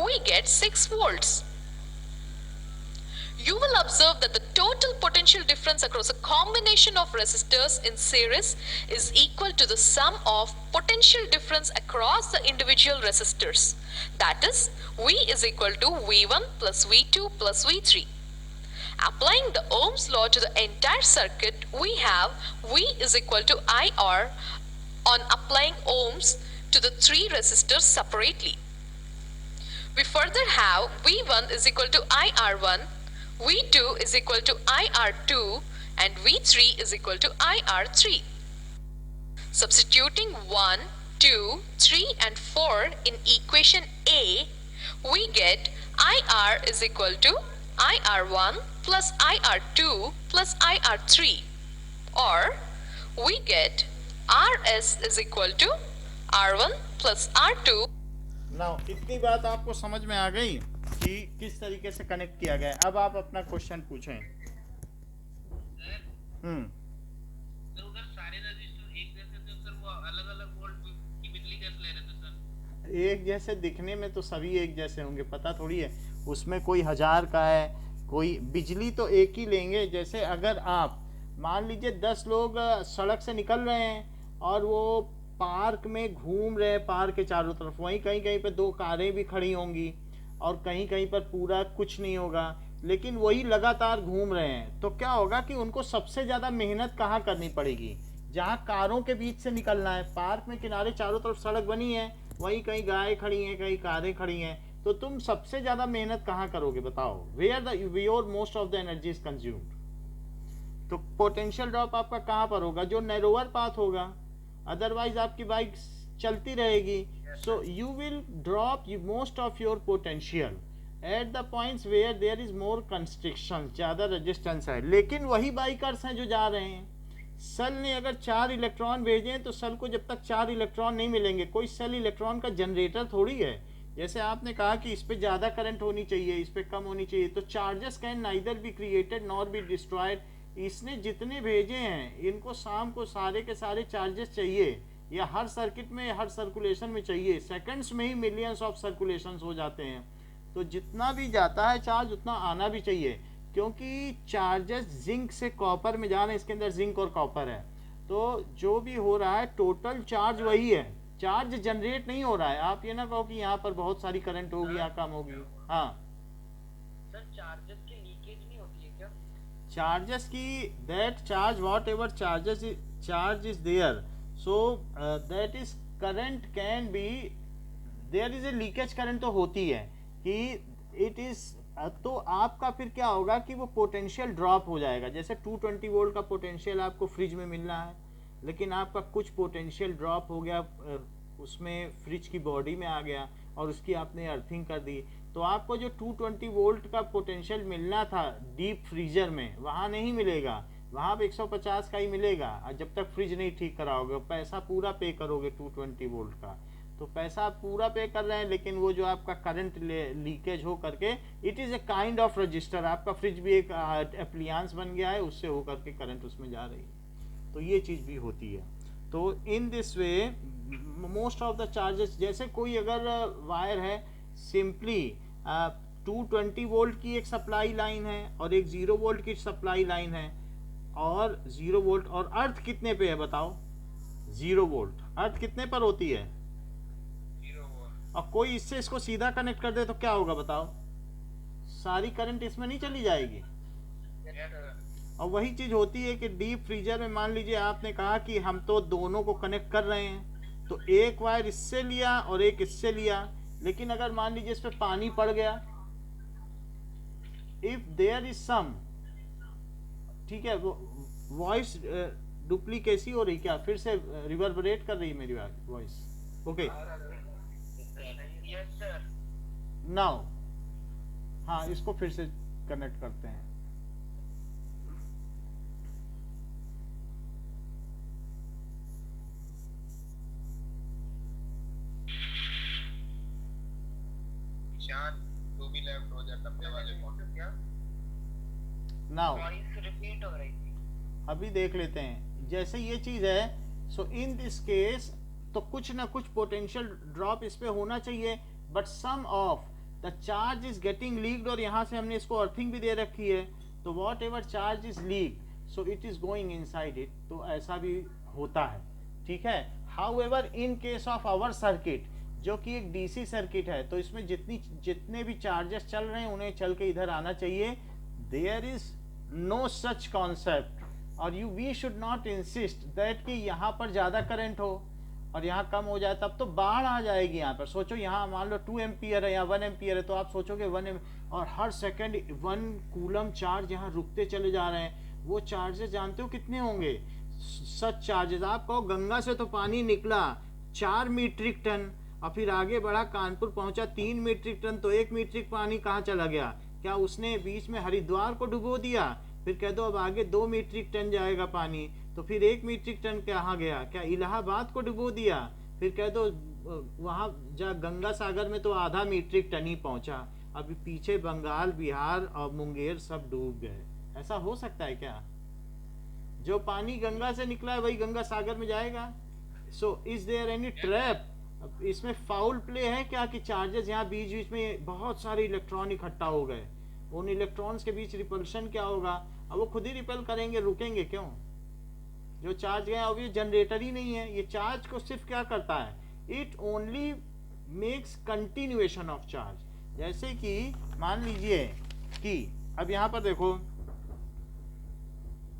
We get 6 volts. You will observe that the total potential difference across a combination of resistors in series is equal to the sum of potential difference across the individual resistors. That is, V is equal to V1 plus V2 plus V3. Applying the Ohm's law to the entire circuit, we have V is equal to IR on applying Ohm's to the 3 resistors separately. We further have V1 is equal to IR1, V2 is equal to IR2 and V3 is equal to IR3. Substituting 1, 2, 3 and 4 in equation A, we get IR is equal to IR1 plus IR2 plus IR3, or we get RS is equal to R1 plus R2. Now इतनी बात आपको समझ में आ गई कि किस तरीके से कनेक्ट किया गया है. अब आप अपना क्वेश्चन पूछें. तो उधर सारे रजिस्टर एक जैसे थे सर, वो अलग-अलग वोल्ट की बिजली कैसे ले रहे थे सर? एक जैसे दिखने में तो सभी एक जैसे होंगे, पता थोड़ी है उसमें कोई 1000 का है, कोई बिजली तो एक ही लेंगे. जैसे अगर आप मान लीजिए 10 लोग सड़क से निकल रहे हैं और वो पार्क में घूम रहे हैं, पार्क के चारों तरफ, वहीं कहीं कहीं पर 2 कारें भी खड़ी होंगी और कहीं कहीं पर पूरा कुछ नहीं होगा, लेकिन वही लगातार घूम रहे हैं, तो क्या होगा कि उनको सबसे ज़्यादा मेहनत कहाँ करनी पड़ेगी? जहाँ कारों के बीच से निकलना है. पार्क में किनारे चारों तरफ सड़क बनी है, वहीं कहीं गाय खड़ी हैं, कहीं कारें खड़ी हैं, तो तुम सबसे ज़्यादा मेहनत कहाँ करोगे बताओ? Where the your most of the energy is consumed. तो पोटेंशियल ड्रॉप आपका कहाँ पर होगा? जो नैरोअर पाथ होगा. अदरवाइज आपकी बाइक चलती रहेगी. So you will drop most of your potential at the points where there is more constriction, ज़्यादा रेजिस्टेंस है. लेकिन वही बाइकर्स हैं जो जा रहे हैं. सेल ने अगर 4 इलेक्ट्रॉन भेजे हैं तो सेल को जब तक 4 इलेक्ट्रॉन नहीं मिलेंगे, कोई सेल इलेक्ट्रॉन का जनरेटर थोड़ी है. जैसे आपने कहा कि इस पे ज़्यादा करंट होनी चाहिए, इस पे कम होनी चाहिए, तो charges can neither be created nor be destroyed. इसने जितने भेजे हैं इनको शाम को सारे के सारे चार्जेस चाहिए, या हर सर्किट में हर सर्कुलेशन में चाहिए. सेकंड्स में ही मिलियंस ऑफ सर्कुलेशंस हो जाते हैं. तो जितना भी जाता है चार्ज उतना आना भी चाहिए, क्योंकि चार्जेस जिंक से कॉपर में जा रहे हैं. इसके अंदर जिंक और कॉपर है, तो जो भी हो रहा है टोटल चार्ज वही है. चार्ज जनरेट नहीं हो रहा है. आप ये ना कहो कि यहाँ पर बहुत सारी करंट होगी, यहाँ कम होगी. हाँ सर, चार्जेस की लीकेज नहीं होती है क्या? चार्जेस की that charge whatever charge is there, so that is current can be there is a leakage current तो होती है कि इट इज. तो आपका फिर क्या होगा कि वो पोटेंशियल ड्रॉप हो जाएगा. जैसे 220 वोल्ट का पोटेंशियल आपको फ्रिज में मिलना है, लेकिन आपका कुछ पोटेंशियल ड्रॉप हो गया, उसमें फ्रिज की बॉडी में आ गया और उसकी आपने अर्थिंग कर दी, तो आपको जो 220 वोल्ट का पोटेंशियल मिलना था डीप फ्रीजर में, वहाँ नहीं मिलेगा. वहाँ पे 150 का ही मिलेगा. और जब तक फ्रिज नहीं ठीक कराओगे, पैसा पूरा पे करोगे 220 वोल्ट का, तो पैसा आप पूरा पे कर रहे हैं, लेकिन वो जो आपका करंट लीकेज हो करके, it is a kind of register. आपका फ्रिज भी एक एप्लियंस बन गया है, उससे हो करके करंट उसमें जा रही है. तो ये चीज़ भी होती है. तो in this way most of the charges, जैसे कोई अगर वायर है सिंपली 220 वोल्ट की एक सप्लाई लाइन है और एक 0 वोल्ट की सप्लाई लाइन है, और 0 वोल्ट और अर्थ कितने पे है बताओ? 0 वोल्ट। अर्थ कितने पर होती है? 0 वोल्ट। और कोई इससे इसको सीधा कनेक्ट कर दे तो क्या होगा बताओ? सारी करंट इसमें नहीं चली जाएगी। और वही चीज होती है कि डीप फ्रीजर में मान लीजिए आपने कहा कि हम तो दोनों को कनेक्ट कर रहे हैं, तो एक वायर इससे लिया और एक इससे लिया, लेकिन अगर मान लीजिए इस पे पानी पड़ गया, इफ देयर इज सम, ठीक है, वो वॉइस डुप्लीकेसी हो रही, क्या फिर से रिवर्बरेट कर रही है मेरी voice? Okay yes sir. Now, हाँ इसको फिर से कनेक्ट करते हैं। तू भी लेफ्ट हो जा डब्बे वाले फोन क्या? नाउ वॉइस रिपीट हो रही थी। अभी देख लेते हैं। जैसे ये चीज है, सो इन दिस केस तो कुछ ना कुछ पोटेंशियल ड्रॉप इस पे होना चाहिए, but some of the charge is getting leaked, और यहाँ से हमने इसको अर्थिंग भी दे रखी है, तो whatever charge is leak so it is going inside it, तो ऐसा भी होता है, ठीक है। However in case of our circuit, जो कि एक डीसी सर्किट है, तो इसमें जितने भी चार्जेस चल रहे हैं उन्हें चल के इधर आना चाहिए। There is no such concept, और we should not insist that कि यहाँ पर ज़्यादा करंट हो और यहाँ कम हो जाए, तब तो बाढ़ आ जाएगी यहाँ पर। सोचो यहाँ मान लो 2 एम्पियर है या 1 एम्पियर है, तो आप सोचोगे 1 और हर सेकंड 1 कूलम चार्ज यहाँ रुकते चले जा रहे हैं। वो चार्जेस जानते हो कितने होंगे? सच चार्जेस, आप कहो गंगा से तो पानी निकला 4 मीट्रिक टन और फिर आगे बढ़ा कानपुर पहुंचा 3 मीट्रिक टन, तो 1 मीट्रिक पानी कहाँ चला गया? क्या उसने बीच में हरिद्वार को डुबो दिया? फिर कह दो अब आगे 2 मीट्रिक टन जाएगा पानी, तो फिर 1 मीट्रिक टन कहाँ गया? क्या इलाहाबाद को डुबो दिया? फिर कह दो वहाँ जा गंगा सागर में तो आधा मीट्रिक टन ही पहुंचा, अभी पीछे बंगाल, बिहार और मुंगेर सब डूब गए। ऐसा हो सकता है क्या? जो पानी गंगा से निकला है वही गंगा सागर में जाएगा? So is there any trap? इसमें फाउल प्ले है क्या कि चार्जेस यहाँ बीच बीच में बहुत सारे इलेक्ट्रॉन इकट्ठा हो गए, उन इलेक्ट्रॉन्स के बीच रिपल्शन क्या होगा? अब वो खुद ही रिपेल करेंगे, रुकेंगे क्यों? जो चार्ज गया अब ये जनरेटर ही नहीं है, ये चार्ज को सिर्फ क्या करता है? It only makes continuation of charge. जैसे कि मान लीजिए कि अब यहाँ पर देखो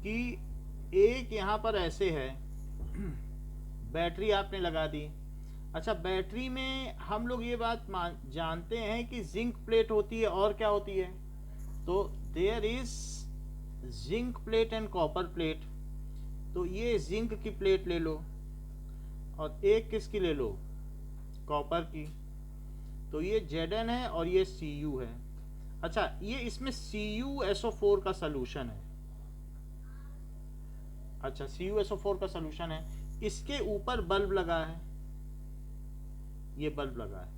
कि एक यहाँ पर ऐसे है बैटरी आपने लगा दी। अच्छा, बैटरी में हम लोग ये बात जानते हैं कि जिंक प्लेट होती है और क्या होती है? तो there is zinc plate and copper plate. तो ये जिंक की प्लेट ले लो और एक किसकी ले लो? कॉपर की। तो ये Zn है और ये Cu है। अच्छा, ये इसमें CuSO4 का सलूशन है। अच्छा, CuSO4 का सलूशन है, इसके ऊपर बल्ब लगा है, ये बल्ब लगा है।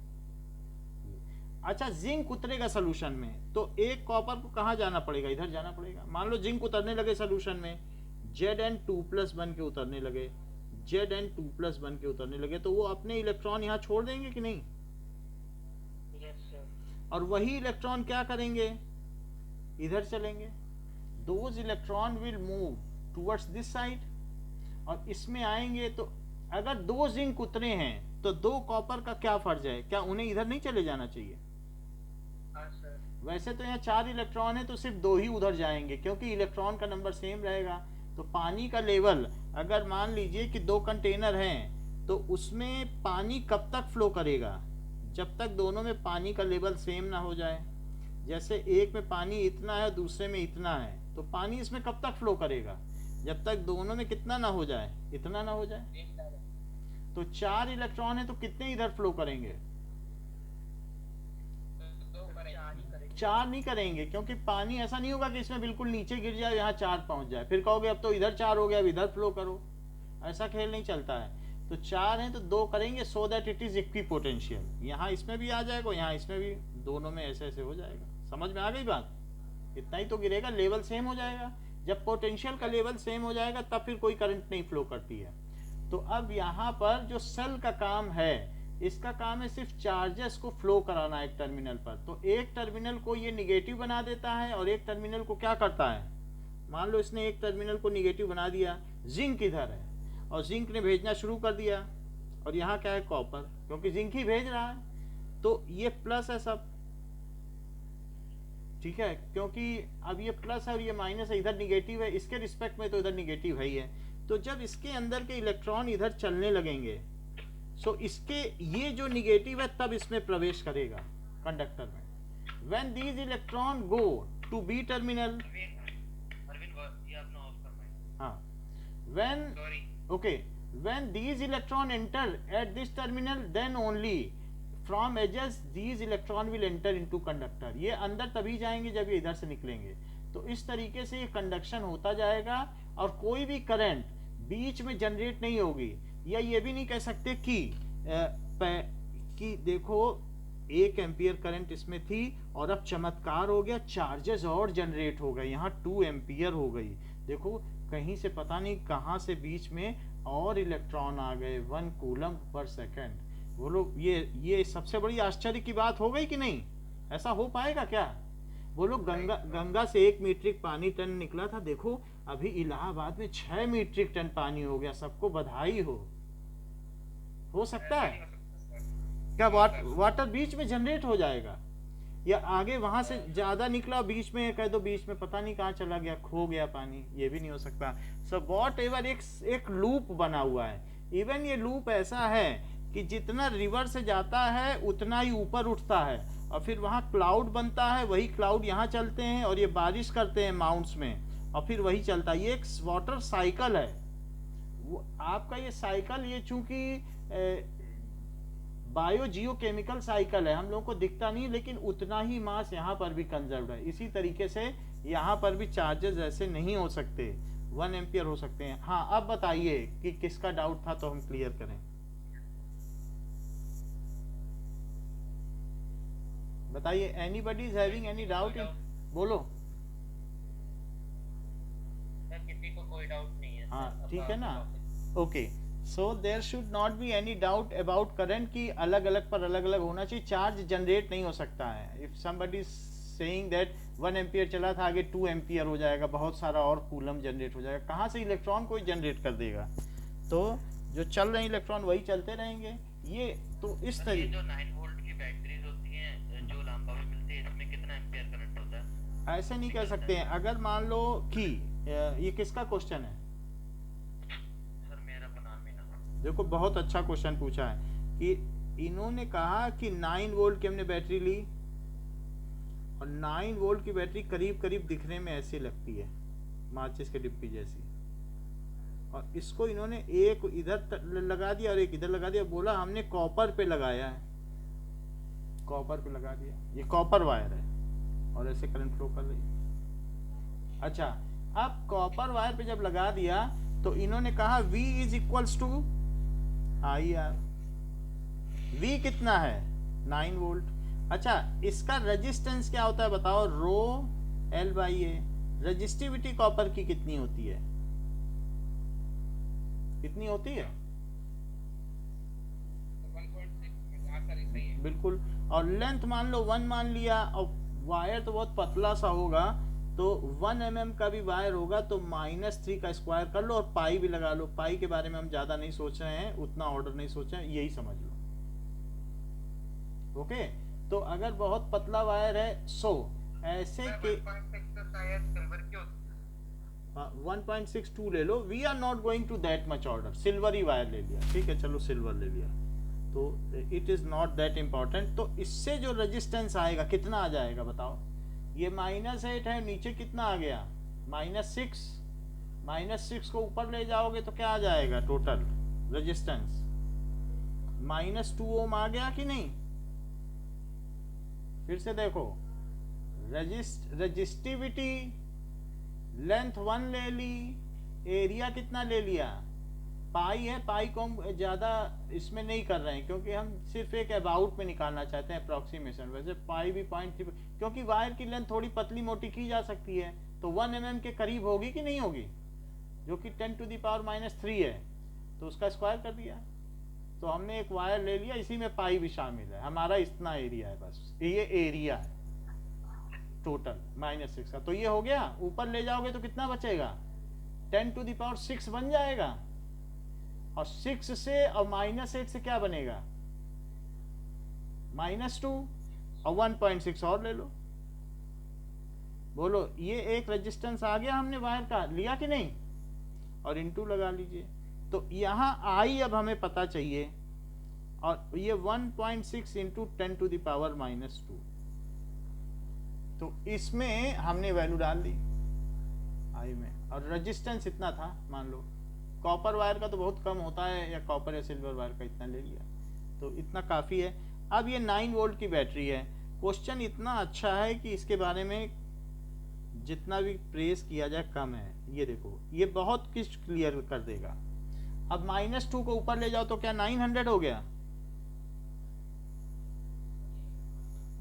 अच्छा, जिंक उतरेगा सोल्यूशन में, तो एक कॉपर को कहाँ जाना पड़ेगा? इधर जाना पड़ेगा। मान लो जिंक उतरने लगे सोल्यूशन में, Zn2+ बन के उतरने लगे, Zn2+ बन के उतरने लगे, तो वो अपने इलेक्ट्रॉन यहाँ छोड़ देंगे कि नहीं? और वही इलेक्ट्रॉन क्या करेंगे? इधर चलेंगे। Those electron will move towards this side, और इसमें आएंगे। तो अगर 2 जिंक उतरे हैं तो 2 कॉपर का क्या फर्ज है? क्या उन्हें इधर नहीं चले जाना चाहिए? वैसे तो यहाँ 4 इलेक्ट्रॉन है तो सिर्फ 2 ही उधर जाएंगे, क्योंकि इलेक्ट्रॉन का नंबर सेम रहेगा। तो पानी का लेवल, अगर मान लीजिए कि 2 कंटेनर हैं, तो उसमें पानी कब तक फ्लो करेगा? जब तक दोनों में पानी का लेवल सेम ना हो जाए। जैसे एक में पानी इतना है, दूसरे में इतना है, तो पानी इसमें कब तक फ्लो करेगा? जब तक दोनों में कितना ना हो जाए, इतना ना हो जाए। तो 4 इलेक्ट्रॉन है तो कितने इधर फ्लो करेंगे? 4 नहीं करेंगे, क्योंकि पानी ऐसा नहीं होगा कि इसमें बिल्कुल नीचे गिर जाए, यहाँ 4 पहुंच जाए, फिर कहोगे अब तो इधर 4 हो गया, अब इधर फ्लो करो। ऐसा खेल नहीं चलता है। तो 4 हैं तो 2 करेंगे, so that it is equipotential. यहाँ इसमें भी आ जाएगा, यहाँ इसमें भी, दोनों में ऐसे ऐसे हो जाएगा। समझ में आ गई बात? इतना ही तो गिरेगा, लेवल सेम हो जाएगा। जब पोटेंशियल का लेवल सेम हो जाएगा तब फिर कोई करंट नहीं फ्लो करती है। तो अब यहाँ पर जो सेल का काम है, इसका काम है सिर्फ चार्जेस को फ्लो कराना एक टर्मिनल पर। तो एक टर्मिनल को ये निगेटिव बना देता है और एक टर्मिनल को क्या करता है, मान लो इसने एक टर्मिनल को निगेटिव बना दिया, जिंक इधर है और जिंक ने भेजना शुरू कर दिया, और यहाँ क्या है कॉपर, क्योंकि जिंक ही भेज रहा है, तो ये प्लस है सब, ठीक है, क्योंकि अब ये प्लस है और ये माइनस है, इधर निगेटिव है, इसके रिस्पेक्ट में तो इधर निगेटिव है ही है। तो जब इसके अंदर के इलेक्ट्रॉन इधर चलने लगेंगे, सो इसके ये जो निगेटिव है तब इसमें प्रवेश करेगा कंडक्टर में। When these electron go to B terminal, हाँ, when okay, when these electron enter at this terminal, then only from edges these electron will enter into conductor. ये अंदर तभी जाएंगे जब ये इधर से निकलेंगे। तो इस तरीके से ये कंडक्शन होता जाएगा और कोई भी करंट बीच में जनरेट नहीं होगी। या ये भी नहीं कह सकते कि देखो 1 एम्पियर करंट इसमें थी और अब चमत्कार हो गया, चार्जेस और जनरेट हो गए, यहाँ 2 एम्पियर हो गई। देखो कहीं से पता नहीं कहाँ से बीच में और इलेक्ट्रॉन आ गए, 1 कूलम पर सेकेंड। बोलो ये सबसे बड़ी आश्चर्य की बात हो गई कि नहीं? ऐसा हो पाएगा क्या? बोलो गंगा से 1 मीट्रिक पानी टन निकला था, देखो अभी इलाहाबाद में 6 मीट्रिक टन पानी हो गया। सबको बधाई हो सकता है क्या वाटर बीच में जनरेट हो जाएगा? या आगे वहां से ज्यादा निकला, बीच में कह दो बीच में पता नहीं कहाँ चला गया, खो गया पानी, ये भी नहीं हो सकता। सो वॉट एवर एक लूप बना हुआ है। इवन ये लूप ऐसा है कि जितना रिवर से जाता है उतना ही ऊपर उठता है और फिर वहाँ क्लाउड बनता है, वही क्लाउड यहाँ चलते हैं और ये बारिश करते हैं माउंट्स में और फिर वही चलता है। ये एक वाटर साइकिल है। वो आपका ये साइकिल, ये चूंकि बायो जियो केमिकल साइकिल है, हम लोगों को दिखता नहीं, लेकिन उतना ही मास यहाँ पर भी कंजर्व है। इसी तरीके से यहाँ पर भी चार्जेस ऐसे नहीं हो सकते, 1 एम्पियर हो सकते हैं। हाँ, अब बताइए कि किसका डाउट था तो हम क्लियर करें। बताइए, anybody is having any doubt? बोलो। किसी को कोई डाउट नहीं है। हाँ, ठीक है ना, okay. So there should not be any doubt about current की अलग अलग पर अलग अलग होना चाहिए। चार्ज जनरेट नहीं हो सकता है। If somebody saying that 1 ampere चला था, आगे 2 एम्पियर हो जाएगा, बहुत सारा और कूलम जनरेट हो जाएगा, कहाँ से इलेक्ट्रॉन कोई जनरेट कर देगा? तो जो चल रहे इलेक्ट्रॉन वही चलते रहेंगे। ये तो इस तरीके जो 9 वोल्ट की बैटरीज होती हैं जो लांबा में मिलती है, इसमें कितना एम्पियर करंट होता है? ऐसे नहीं कह सकते हैं। अगर मान लो कि ये किसका क्वेश्चन है? देखो बहुत अच्छा क्वेश्चन पूछा है कि इन्होंने कहा कि 9 वोल्ट की हमने बैटरी ली और 9 वोल्ट की बैटरी करीब करीब दिखने में ऐसी लगती है, माचिस के डिब्बी जैसी, और इसको इन्होंने एक इधर लगा दिया और एक इधर लगा दिया। बोला हमने कॉपर पे लगाया है, कॉपर पे लगा दिया, ये कॉपर वायर है और ऐसे करंट फ्लो कर रही है। अच्छा, अब कॉपर वायर पे जब लगा दिया तो इन्होंने कहा V is equals to IR। V कितना है? 9 वोल्ट। अच्छा, इसका रेजिस्टेंस क्या होता है बताओ? रो L/A। रेजिस्टिविटी कॉपर की कितनी होती है? कितनी होती है? 1.6 बिल्कुल। और लेंथ मान लो 1 मान लिया, और वायर तो बहुत पतला सा होगा, तो 1 mm का भी वायर होगा तो -3 का स्क्वायर कर लो और पाई भी लगा लो। पाई के बारे में हम ज्यादा नहीं सोच रहे हैं, उतना ऑर्डर नहीं सोच रहे हैं, यही समझ लो। ओके, तो अगर बहुत पतला वायर है सो ऐसे के 1.62 ले लो। We are not going to that much order. Silver ही वायर ले लिया, ठीक है, चलो सिल्वर ले लिया, तो it is not that important. तो इससे जो रेजिस्टेंस आएगा कितना आ जाएगा बताओ? ये -8 है, नीचे कितना आ गया? -6। -6 को ऊपर ले जाओगे तो क्या आ जाएगा टोटल रेजिस्टेंस? -2 ओम आ गया कि नहीं? फिर से देखो, रेजिस्टिविटी, लेंथ 1 ले ली, एरिया कितना ले लिया? पाई है, पाई को हम ज़्यादा इसमें नहीं कर रहे हैं क्योंकि हम सिर्फ एक अबाउट में निकालना चाहते हैं, अप्रॉक्सीमेशन। वैसे पाई भी 0.3, क्योंकि वायर की लेंथ थोड़ी पतली मोटी की जा सकती है, तो 1 mm के करीब होगी कि नहीं होगी, जो कि 10⁻³ है। तो उसका स्क्वायर कर दिया। तो हमने एक वायर ले लिया, इसी में पाई भी शामिल है, हमारा इतना एरिया है, बस ये एरिया है टोटल -6 का। तो ये हो गया, ऊपर ले जाओगे तो कितना बचेगा, 10⁶ बन जाएगा। और 6 से और -8 से क्या बनेगा, -2, और 1.6 और ले लो। बोलो, ये एक रेजिस्टेंस आ गया हमने वायर का, लिया कि नहीं, और इनटू लगा लीजिए। तो यहाँ आई अब हमें पता चाहिए, और ये 1.6 इंटू 10⁻²। तो इसमें हमने वैल्यू डाल दी आई में, और रेजिस्टेंस इतना था मान लो। कॉपर वायर का तो बहुत कम होता है, या कॉपर या सिल्वर वायर का इतना ले लिया, तो इतना काफ़ी है। अब ये 9 वोल्ट की बैटरी है। क्वेश्चन इतना अच्छा है कि इसके बारे में जितना भी प्रेस किया जाए कम है। ये देखो, ये बहुत कुछ क्लियर कर देगा। अब -2 को ऊपर ले जाओ तो क्या 900 हो गया,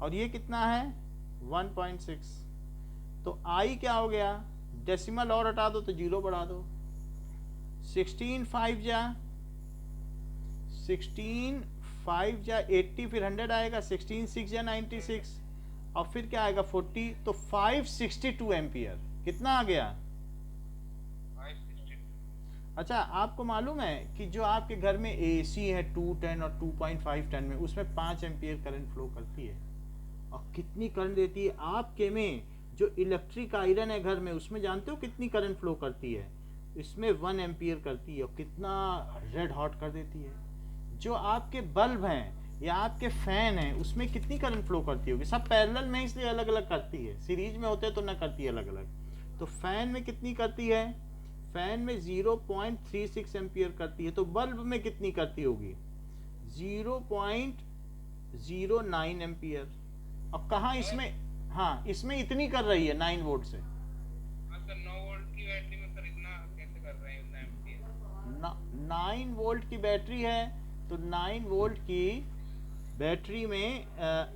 और ये कितना है 1.6। तो आई क्या हो गया, डेसिमल और हटा दो तो 0 बढ़ा दो। 16 5 जा 80, फिर 100 आएगा, 16 6 जा 96, और फिर क्या आएगा 40। तो 562 एम्पियर कितना आ गया। अच्छा, आपको मालूम है कि जो आपके घर में एसी है 210 और 2.5 टन में, उसमें 5 एम्पियर करंट फ्लो करती है, और कितनी करंट देती है। आपके में जो इलेक्ट्रिक आयरन है घर में, उसमें जानते हो कितनी करंट फ्लो करती है, इसमें 1 एम्पियर करती है, और कितना रेड हॉट कर देती है। जो आपके बल्ब हैं या आपके फैन हैं, उसमें कितनी करंट फ्लो करती होगी, सब पैरेलल में इसलिए अलग अलग करती है, सीरीज में होते तो ना करती है अलग अलग। तो फैन में कितनी करती है, फैन में 0.36 एम्पियर करती है। तो बल्ब में कितनी करती होगी, 0.09 एम्पियर। अब कहाँ इसमें, हाँ इसमें इतनी कर रही है 9 वोल्ट से। 9 वोल्ट की बैटरी में सर इतना कैसे कर रहे हैं, इतना एम्पियर। 9 वोल्ट की बैटरी है, तो 9 वोल्ट की बैटरी में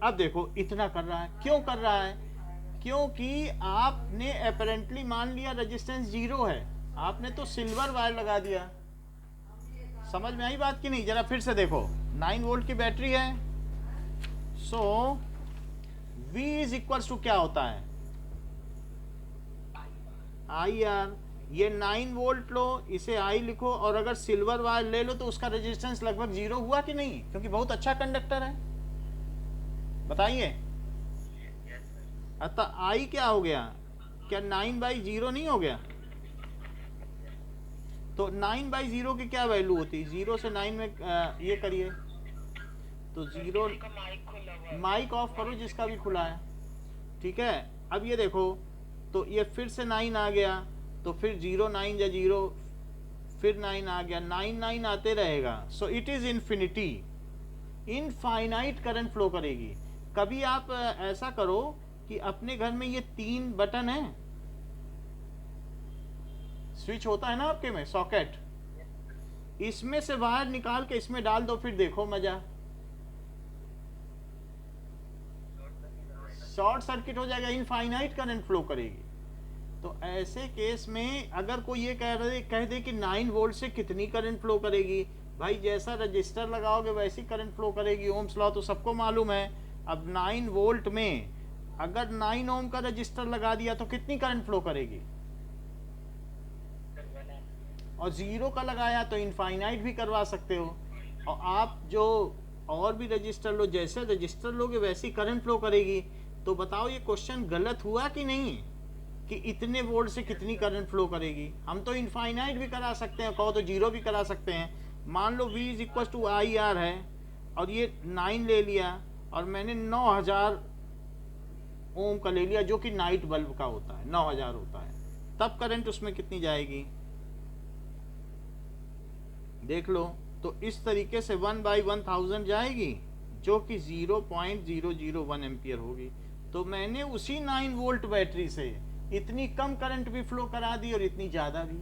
अब देखो इतना कर रहा है। क्यों कर रहा है, क्योंकि आपने अपेरेंटली मान लिया रेजिस्टेंस 0 है, आपने तो सिल्वर वायर लगा दिया। समझ में आई बात कि नहीं, जरा फिर से देखो। 9 वोल्ट की बैटरी है, सो V इज इक्वल्स टू क्या होता है, IR। ये 9 वोल्ट लो, इसे I लिखो, और अगर सिल्वर वायर ले लो तो उसका रेजिस्टेंस लगभग 0 हुआ कि नहीं, क्योंकि बहुत अच्छा कंडक्टर है। बताइए, अतः I क्या हो गया, क्या 9/0 नहीं हो गया। तो 9/0 की क्या वैल्यू होती है, 0 से 9 में ये करिए तो 0। माइक ऑफ करो जिसका भी खुला है, ठीक है। अब ये देखो, तो ये फिर से 9 आ गया, तो फिर 0 9 या 0, फिर 9 आ गया, 9 9 आते रहेगा। सो it is infinity, infinite current flow करेगी। कभी आप ऐसा करो कि अपने घर में ये 3 बटन है, स्विच होता है ना आपके में, सॉकेट, इसमें से वायर निकाल के इसमें डाल दो, फिर देखो मजा, शॉर्ट सर्किट हो जाएगा, इनफाइनाइट करंट फ्लो करेगी। तो ऐसे केस में अगर कोई ये कह दे कि 9 वोल्ट से कितनी करंट फ्लो करेगी, भाई जैसा रजिस्टर लगाओगे वैसी करंट फ्लो करेगी। ओम्स लॉ तो सबको मालूम है। अब 9 वोल्ट में अगर 9 ओम का रजिस्टर लगा दिया तो कितनी करंट फ्लो करेगी, और 0 का लगाया तो इनफाइनाइट भी करवा सकते हो। और आप जो और भी रजिस्टर लो, जैसे रजिस्टर लोगे वैसी करंट फ्लो करेगी। तो बताओ ये क्वेश्चन गलत हुआ कि नहीं, कि इतने वोल्ट से कितनी करंट फ्लो करेगी। हम तो इनफाइनाइट भी करा सकते हैं, कहो तो 0 भी करा सकते हैं। मान लो V is equal to IR है, और ये 9 ले लिया, और मैंने 9000 ओम का ले लिया, जो कि नाइट बल्ब का होता है, 9000 होता है। तब करंट उसमें कितनी जाएगी देख लो। तो इस तरीके से 1/1000 जाएगी, जो कि 0.001 एम्पियर होगी। तो मैंने उसी 9 वोल्ट बैटरी से इतनी कम करंट भी फ्लो करा दी और इतनी ज़्यादा भी।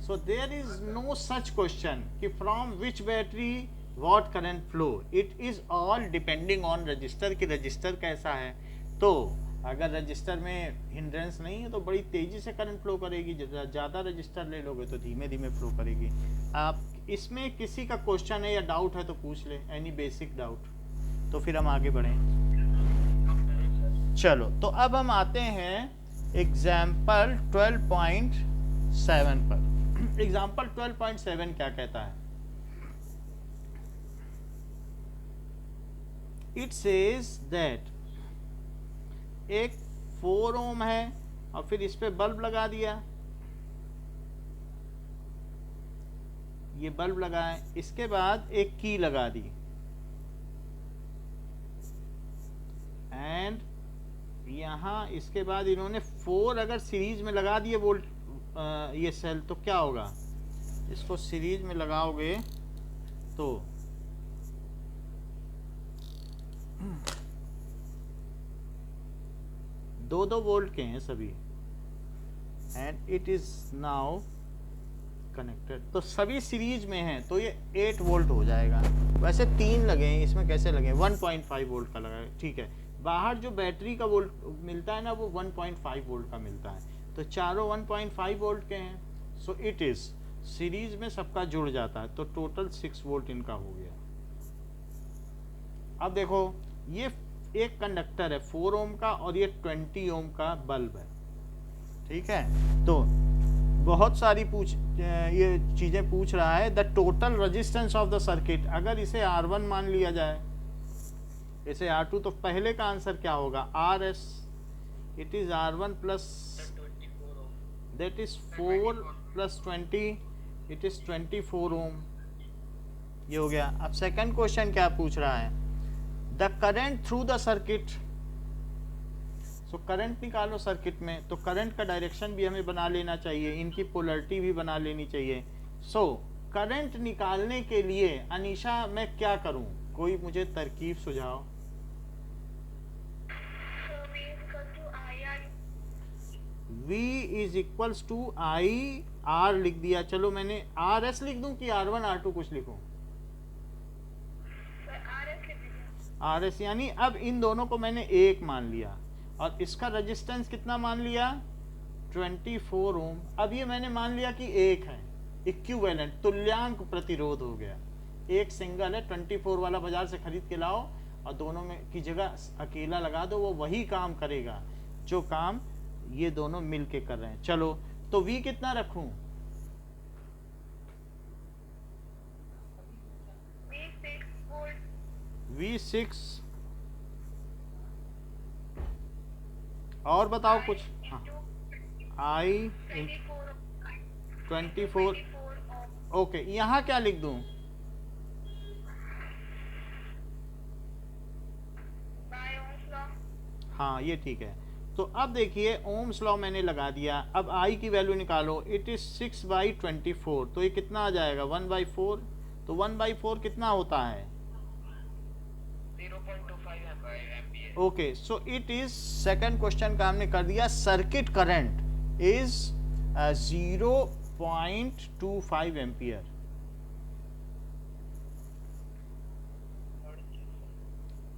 So there is no such question कि from which battery what current flow, it is all depending on resistor, कि रजिस्टर कैसा है। तो अगर रजिस्टर में हिंड्रेंस नहीं है तो बड़ी तेज़ी से करंट फ्लो करेगी, ज़्यादा रजिस्टर ले लोगे तो धीमे धीमे फ्लो करेगी। आप इसमें किसी का क्वेश्चन है या डाउट है तो पूछ ले, एनी बेसिक डाउट, तो फिर हम आगे बढ़ें। चलो तो अब हम आते हैं एग्जाम्पल 12.7 पर। एग्जाम्पल 12.7 क्या कहता है? इट सेज दैट एक 4 ओम है और फिर इस पे बल्ब लगा दिया, ये बल्ब लगाए, इसके बाद एक की लगा दी एंड यहाँ इसके बाद इन्होंने 4 अगर सीरीज में लगा दिए वोल्ट ये सेल, तो क्या होगा? इसको सीरीज में लगाओगे तो दो वोल्ट के हैं सभी and it is now connected, तो सभी सीरीज में हैं तो ये 8 वोल्ट हो जाएगा। वैसे 3 लगे हैं, इसमें कैसे लगे? 1.5 वोल्ट का लगा है, ठीक है। बाहर जो बैटरी का वोल्ट मिलता है ना वो 1.5 वोल्ट का मिलता है, तो चारों 1.5 वोल्ट के हैं, सो इट इज सीरीज में सबका जुड़ जाता है, तो टोटल 6 वोल्ट इनका हो गया। अब देखो ये एक कंडक्टर है 4 ओम का और ये 20 ओम का बल्ब है, ठीक है। तो बहुत सारी ये चीजें पूछ रहा है। The total resistance of the circuit, अगर इसे R1 मान लिया जाए, इसे R2, तो पहले का आंसर क्या होगा? RS, it is R1 plus that is 4 plus 20, it is 24 ओम, ये हो गया। अब सेकंड क्वेश्चन क्या पूछ रहा है? The current through the circuit, so current निकालो सर्किट में, तो करंट का डायरेक्शन भी हमें बना लेना चाहिए, इनकी पोलरिटी भी बना लेनी चाहिए। सो करंट निकालने के लिए अनीशा मैं क्या करूं? कोई मुझे तरकीब सुझाओ। V is equals to I R लिख दिया, चलो मैंने RS लिख दूं कि R1 R2 कुछ लिखूं? RS, यानी अब इन दोनों को मैंने 1 मान लिया और इसका रेजिस्टेंस कितना मान लिया? 24 ओम। अब ये मैंने मान लिया कि 1 है, इक्विवेलेंट तुल्यांक प्रतिरोध हो गया। एक सिंगल है, 24 वाला बाजार से खरीद के लाओ और दोनों में की जगह अकेला लगा दो, वो वही काम करेगा जो काम ये दोनों मिल के कर रहे हैं। चलो तो V कितना रखूं? V6। और बताओ कुछ। हाँ, I 24, ओके। यहाँ क्या लिख दूं? हाँ ये ठीक है। तो अब देखिए ओम्स लॉ मैंने लगा दिया, अब I की वैल्यू निकालो, इट इज 6/24, तो ये कितना आ जाएगा? 1/4, तो 1/4 कितना होता है? 0.25 okay, so it is, second question का हमने कर दिया, circuit current is 0.25 ampere.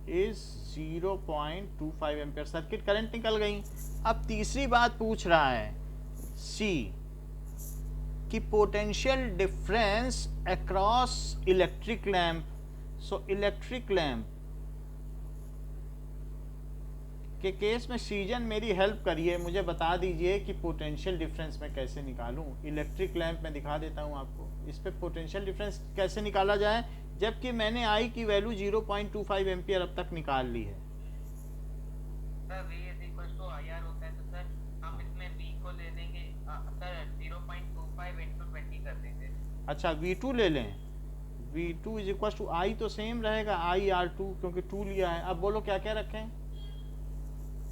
Is 0.25 ampere circuit current निकल गई। अब तीसरी बात पूछ रहा है C कि potential difference across electric lamp. So electric lamp के केस में सीजन मेरी हेल्प करिए, मुझे बता दीजिए कि पोटेंशियल डिफरेंस मैं कैसे निकालूं। इलेक्ट्रिक लैंप मैं दिखा देता हूं आपको, इस पे पोटेंशियल डिफरेंस कैसे निकाला जाए, जबकि मैंने I की वैल्यू 0.25 एम्पियर अब तक निकाल ली है। Sir V is equals to IR होता है, तो सर हम इसमें V को ले लेंगे, सर 0.25 into 20 कर देंगे। अच्छा V2 ले लें, V2 is equal to I तो सेम रहेगा, IR2 क्योंकि 2 लिया है। अब बोलो क्या क्या रखें?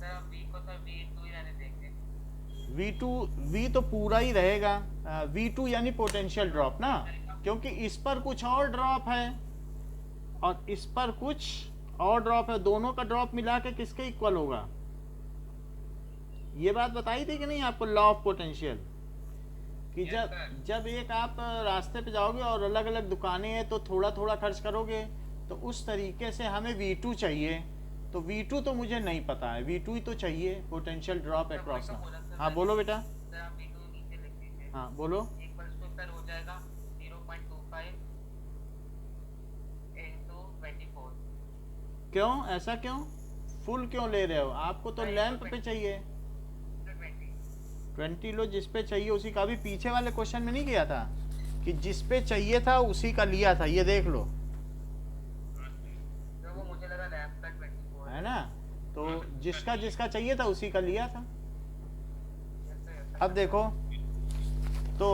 सर V को सर V2 ही रहने देंगे। V तो पूरा ही रहेगा, V2 यानी पोटेंशियल ड्रॉप ना, क्योंकि इस पर कुछ और ड्रॉप है और इस पर कुछ और ड्रॉप है, दोनों का ड्रॉप मिला के किसके इक्वल होगा? ये बात बताई थी कि नहीं आपको लॉ ऑफ पोटेंशियल कि जब एक आप रास्ते पे जाओगे और अलग अलग दुकानें हैं तो थोड़ा थोड़ा खर्च करोगे, तो उस तरीके से हमें V2 चाहिए तो V2 तो मुझे नहीं पता है, V2 ही तो चाहिए पोटेंशियल ड्रॉप अक्रॉस। हाँ बोलो बेटा। सर आप V2 नीचे लिख दीजिए। हाँ बोलो। इक्वल्स टू सर हो जाएगा 0.25 into 24। क्यों ऐसा क्यों, फुल क्यों ले रहे हो? आपको तो नहीं, लैंप तो पे चाहिए। 20। 20 लो, जिस पे चाहिए उसी का। अभी पीछे वाले क्वेश्चन में नहीं किया था कि जिस पे चाहिए था उसी का लिया था, ये देख लो, तो वो मुझे लगा लैंप का 24 है ना। तो जिसका जिसका चाहिए था उसी का लिया था। अब देखो तो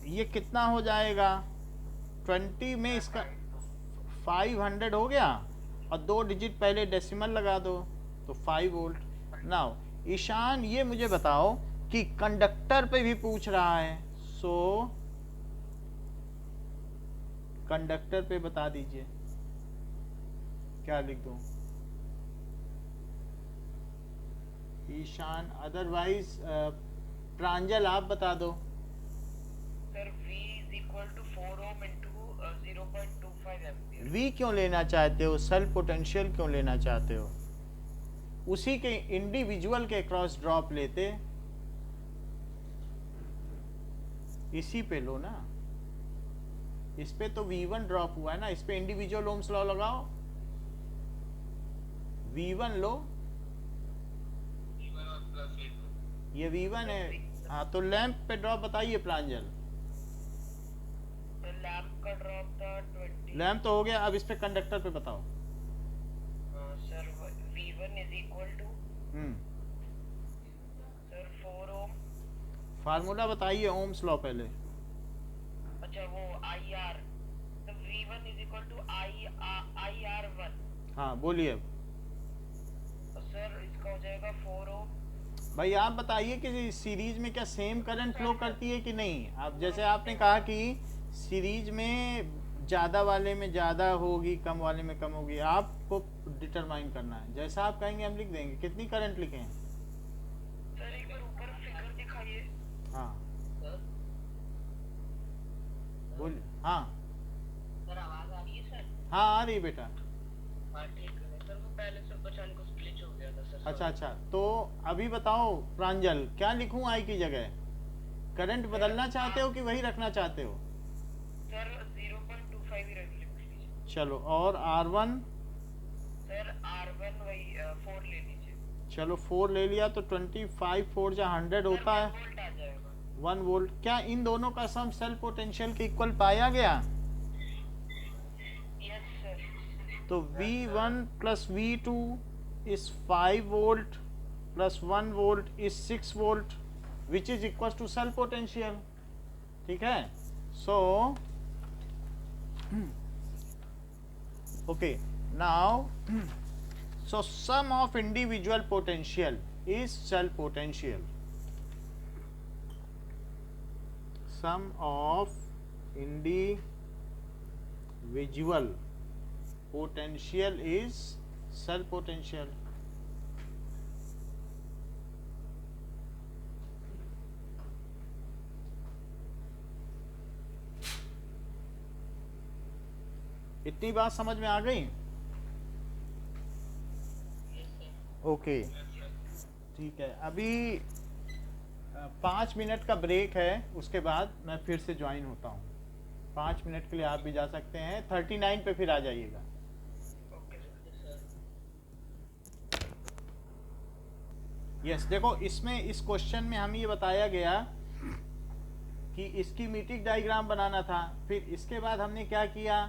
ये कितना हो जाएगा, 20 में इसका 500 हो गया, और 2 डिजिट पहले डेसिमल लगा दो तो 5 वोल्ट। नाउ ईशान ये मुझे बताओ कि कंडक्टर पे भी पूछ रहा है, सो कंडक्टर पे बता दीजिए क्या लिख दूं ईशान, अदरवाइज प्रांजल आप बता दो। Sir V is equal to 4 ohm into 0.25 ampere। V क्यों लेना चाहते हो, सेल्फ पोटेंशियल क्यों लेना चाहते हो? उसी के इंडिविजुअल के क्रॉस ड्रॉप लेते, इसी पे लो ना। इस पे तो V1 ड्रॉप हुआ है ना, इस पे इंडिविजुअल ओम्स लॉ लगाओ, V1 लो, ये V1 है। हाँ तो लैंप पे ड्रॉप बताइए प्रांजल। तो लैंप का ड्रॉप था 20। लैंप तो हो गया, अब इस पे कंडक्टर पे बताओ। Sir V1 is equal to sir 4 ohm। Formula बताइए ओम्स लॉ पहले। अच्छा वो IR, तो V1 is equal to IR1। हाँ बोलिए अब। सर इसका हो जाएगा 4 ohm। भाई आप बताइए कि सीरीज में क्या सेम करंट फ्लो करती है कि नहीं। आप जैसे आपने कहा कि सीरीज में ज़्यादा वाले में ज़्यादा होगी, कम वाले में कम होगी, आपको डिटरमाइन करना है। जैसा आप कहेंगे हम लिख देंगे। कितनी करंट लिखें? सर एक बार ऊपर फिगर दिखाइए। हाँ सर बोलिए। हाँ सर आवाज आ रही है सर? हाँ आ रही बेटा। हाँ ठीक है सर, वो पहले से अचानक कुछ ग्लिच हो गया था सर। अच्छा अच्छा, तो अभी बताओ प्रांजल क्या लिखूं आई की जगह? करंट बदलना चाहते हो कि वही रखना चाहते हो? सर 0.25 ही रख लीजिए। चलो, और R1? सर R1 वही 4 ले लीजिए। चलो 4 ले लिया तो 25 4 जा 100 होता है, 1 वोल्ट आ जाएगा। 1 वोल्ट। क्या इन दोनों का सम सेल्फ पोटेंशियल के इक्वल पाया गया? Yes sir. तो V1 plus V2 is 5 volt plus 1 volt is 6 volt which is equal to self potential. ठीक है, so okay now so sum of individual potential is cell potential. Sum of individual potential is cell potential. इतनी बात समझ में आ गई? Okay ठीक है, अभी 5 मिनट का ब्रेक है, उसके बाद मैं फिर से ज्वाइन होता हूँ। 5 मिनट के लिए आप भी जा सकते हैं, 39 पे फिर आ जाइएगा। यस देखो, इसमें इस क्वेश्चन में हमें ये बताया गया कि इसकी मीट्रिक डायग्राम बनाना था। फिर इसके बाद हमने क्या किया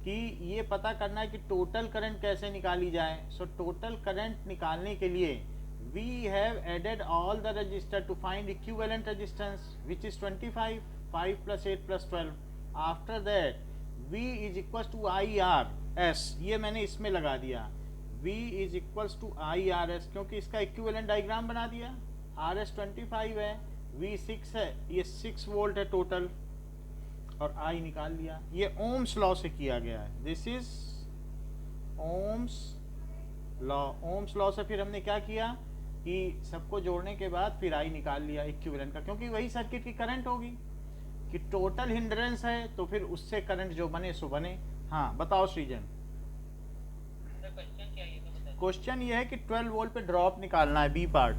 कि ये पता करना है कि टोटल करंट कैसे निकाली जाए। सो टोटल करंट निकालने के लिए we have added all the resistor to find equivalent resistance which is 25 5 + 8 + 12। After that V is equal to IRS, ये मैंने इसमें लगा दिया। V is equal to IRS क्योंकि इसका इक्विवेलेंट डायग्राम बना दिया। RS 25 है, V 6 है, ये 6 वोल्ट है टोटल, और I निकाल लिया। ये ओम्स लॉ से किया गया है। This is Ohm's law. Ohm's law से फिर हमने क्या किया कि सबको जोड़ने के बाद फिर I निकाल लिया इक्विवेलेंट का, क्योंकि वही सर्किट की करंट होगी कि टोटल हिंड्रेंस है तो फिर उससे करंट जो बने सो बने। हाँ बताओ सृजन। क्वेश्चन क्या है ये तो बता क्वेश्चन ये है कि 12 वोल्ट पे ड्रॉप निकालना है, बी पार्ट।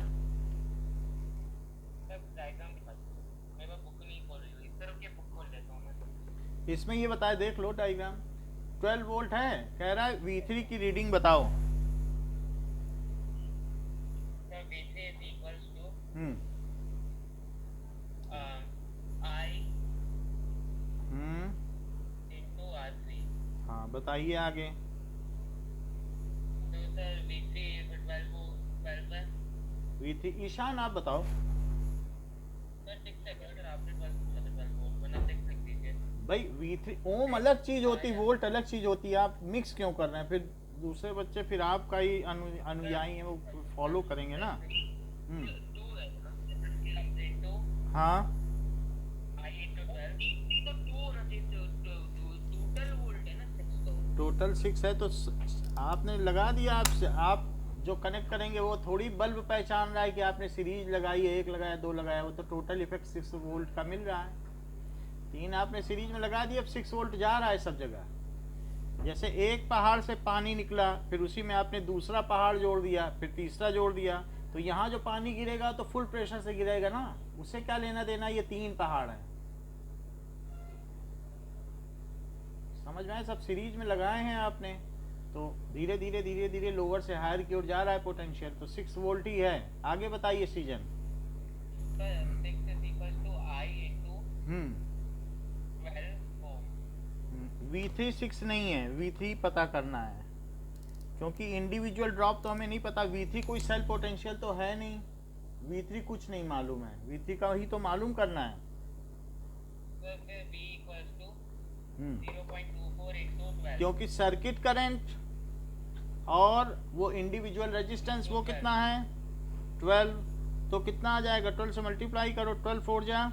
इसमें ये बताए, देख लो डायग्राम, 12 वोल्ट है, कह रहा है V3 की रीडिंग बताओ। हम्म हाँ बताइए आगे। V3 ईशान आप बताओ। भाई V3 ओम अलग चीज होती, वोल्ट अलग चीज होती है, आप मिक्स क्यों कर रहे हैं? फिर दूसरे बच्चे फिर आपका ही अनुयायी हैं, वो फॉलो करेंगे ना। हाँ टोटल 6 है तो आपने लगा दिया। आप जो कनेक्ट करेंगे वो थोड़ी बल्ब पहचान रहा है कि आपने सीरीज लगाई है, 1 लगाया 2 लगाया, वो तो टोटल इफेक्ट 6 वोल्ट का मिल रहा है। 3 आपने सीरीज में लगा दिया, अब 6 वोल्ट जा रहा है सब जगह। जैसे एक पहाड़ से पानी निकला, फिर उसी में आपने दूसरा पहाड़ जोड़ दिया, फिर तीसरा जोड़ दिया, तो यहाँ जो पानी गिरेगा तो फुल प्रेशर से गिरेगा ना, उससे क्या लेना देना, ये 3 पहाड़ है। समझ में आए? सब सीरीज में लगाए हैं आपने, तो धीरे धीरे लोअर से हायर की ओर जा रहा है पोटेंशियल, तो 6 वोल्ट ही है। आगे बताइए सीजन। V3 6 नहीं है, V3 पता करना है, क्योंकि इंडिविजुअल ड्रॉप तो हमें नहीं पता। V3 कोई सेल पोटेंशियल तो है नहीं, V3 कुछ नहीं मालूम है, V3 का ही तो मालूम करना है। क्योंकि सर्किट करंट और वो इंडिविजुअल रेजिस्टेंस वो कितना है 12, तो कितना आ जाएगा, 12 से मल्टीप्लाई करो, 12 4 जा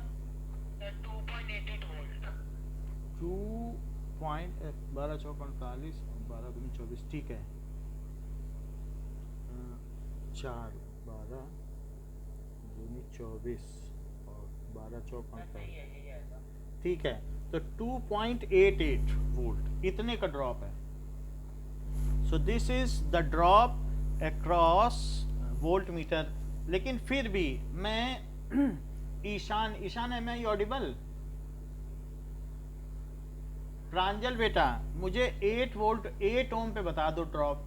12 चौक 48, 12 दूनी 24, ठीक है। 4 12 दूनी 24 और 12 चौक 48, ठीक है। तो 2.88 वोल्ट इतने का ड्रॉप है। सो this is the drop across volt meter. लेकिन फिर भी मैं ईशान है मैं ऑडिबल? प्रांजल बेटा मुझे 8 वोल्ट 8 ओम पे बता दो ड्रॉप।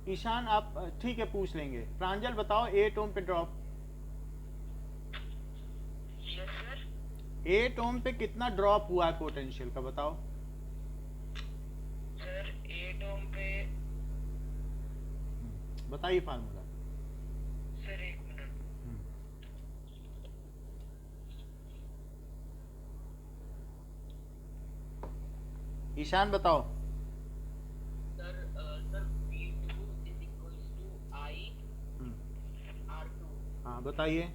ईशान आप ठीक है पूछ लेंगे। प्रांजल बताओ 8 ओम पे ड्रॉप। 8 ओम पे कितना ड्रॉप हुआ है पोटेंशियल का बताओ। सर 8 ओम पे बताइए फार्मूला। सर एक मिनट। ईशान बताओ। Sir V2 is equals to I R2। हाँ बताइए।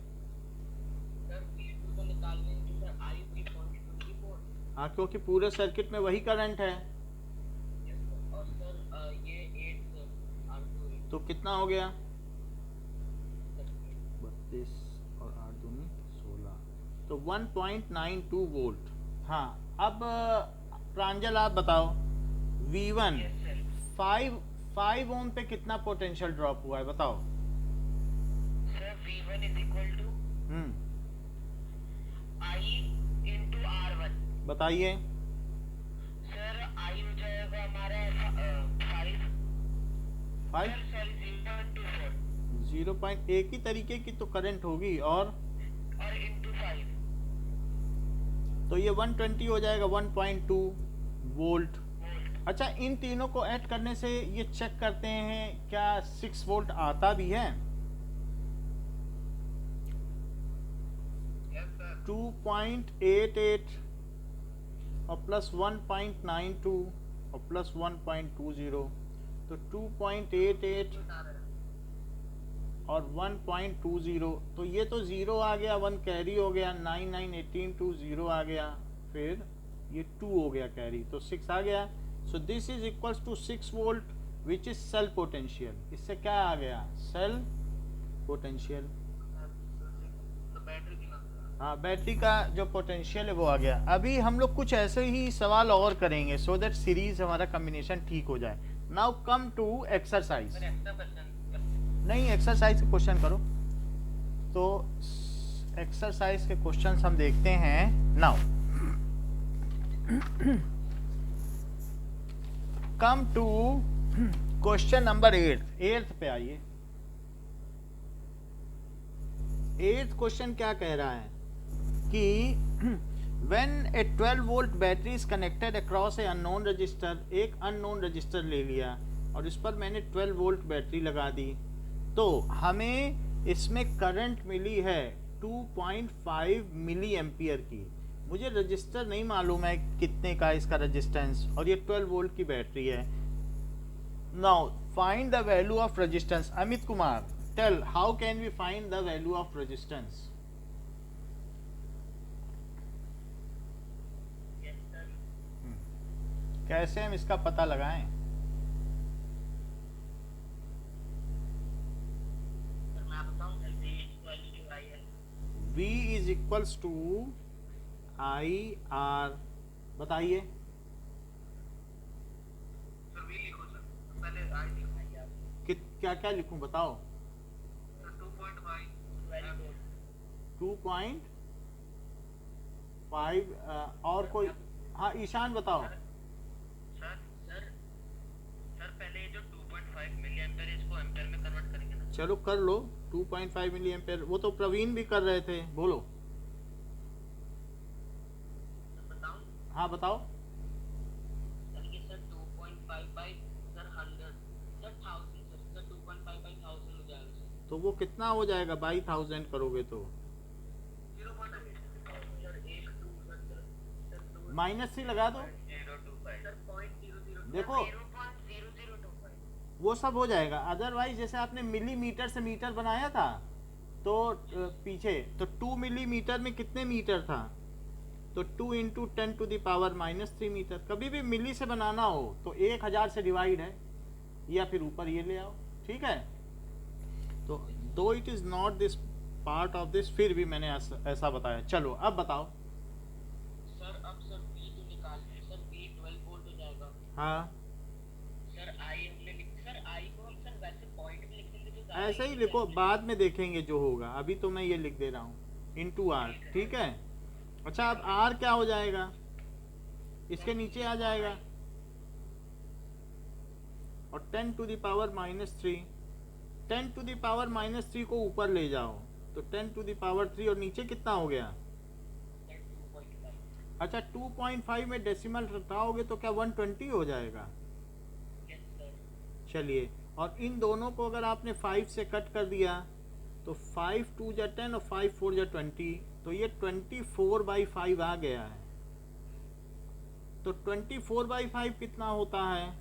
सर V2 को निकालने के सर I 3.24। हाँ क्योंकि पूरे सर्किट में वही करंट है। और सर ये 8 R2 है। तो कितना हो गया 32 और 8 दूनी 16, तो 1.92 वोल्ट। हाँ अब प्रांजल आप बताओ V1 5 ओम पे कितना पोटेंशियल ड्रॉप हुआ है बताओ। Sir V1 is equal to I into R1। बताइए। सर I हो जाएगा हमारा 5 सॉरी 0.24 0. एक ही तरीके की तो करंट होगी और into 5। तो ये 120 हो जाएगा 1.2 वोल्ट। अच्छा इन तीनों को ऐड करने से ये चेक करते हैं क्या 6 वोल्ट आता भी है। 2.88 और प्लस 1.92 और प्लस 1.20, तो 2.88 और 1.20, तो ये तो 0 आ गया, 1 कैरी हो गया, 9 9 18 2 0 आ गया, फिर ये 2 हो गया कैरी, तो 6 आ गया। So this is equals to 6 volt which is cell potential. इससे क्या आ गया सेल पोटेंशियल। हाँ, बैटरी का जो पोटेंशियल है वो आ गया। अभी हम लोग कुछ ऐसे ही सवाल और करेंगे सो दैट सीरीज हमारा कॉम्बिनेशन ठीक हो जाए। Now come to exercise. Sir extra question नहीं, एक्सरसाइज के क्वेश्चन करो। तो एक्सरसाइज के क्वेश्चंस हम देखते हैं now. Come to question number 8 पे आइए। 8th क्वेश्चन क्या कह रहा है कि when a 12 volt battery is connected across A unknown register, एक अननोन रजिस्टर ले लिया और इस पर मैंने 12 वोल्ट बैटरी लगा दी, तो हमें इसमें करंट मिली है 2.5 मिली एम्पियर की। मुझे रजिस्टर नहीं मालूम है कितने का इसका रेजिस्टेंस, और ये 12 वोल्ट की बैटरी है। Now find the value of resistance. Amit Kumar, tell how can we find the value of resistance? कैसे हम इसका पता लगाएं? सर मैं बताऊं, V is equals to I R. बताइए। सर वी लिखो सर, पहले आई लिखना है आप। क्या क्या लिखूं बताओ? सर 2.5 2.5 और कोई? हाँ, ईशान बताओ। सर पहले ये जो 2.5 मिली एम्पेयर इसको एम्पेयर में कन्वर्ट करेंगे ना। चलो कर लो। 2.5 मिली एम्पेयर, वो तो प्रवीण भी कर रहे थे। बोलो। बताऊं हाँ बताओ। सर कि sir 2.5 by sir 100 sir 1000 sir 2.5 by 1000 हो जाएगा सर। तो वो कितना हो जाएगा बाई 1000 करोगे तो? 0.8 सर 1 2 सर -3 लगा दो। 0.25 सर 0.00 देखो 0.0025 वो सब हो जाएगा। अदरवाइज जैसे आपने मिलीमीटर से मीटर बनाया था तो पीछे तो 2 मिलीमीटर में कितने मीटर था? तो 2 इंटू 10⁻³ मीटर। कभी भी मिली से बनाना हो तो 1000 से डिवाइड है, या फिर ऊपर ये ले आओ। ठीक है। तो दो it is not this part of this, फिर भी मैंने ऐसा बताया। चलो अब बताओ। सर अब सर V तो निकाल लें सर। V 12 वोल्ट हो जाएगा। हाँ, सर I हमने सर I को हम सर वैसे पॉइंट में लिख लेंगे तो ज़्यादा ऐसे ही easy लिखो, रहेगा। बाद में देखेंगे जो होगा। अभी तो मैं ये लिख दे रहा हूँ इंटू आर। ठीक है। अच्छा, अब आर क्या हो जाएगा? इसके नीचे आ जाएगा। और 10⁻³ 10⁻³ को ऊपर ले जाओ तो 10⁻³ और नीचे कितना हो गया? सर 2.5 अच्छा, 2.5 में डेसिमल हटाओगे तो क्या 120 हो जाएगा? Yes sir. चलिए, और इन दोनों को अगर आपने 5 से कट कर दिया तो 5 2 जा 10 और 5 4 जा 20, तो ये 24/5 आ गया है। तो 24/5 कितना होता है?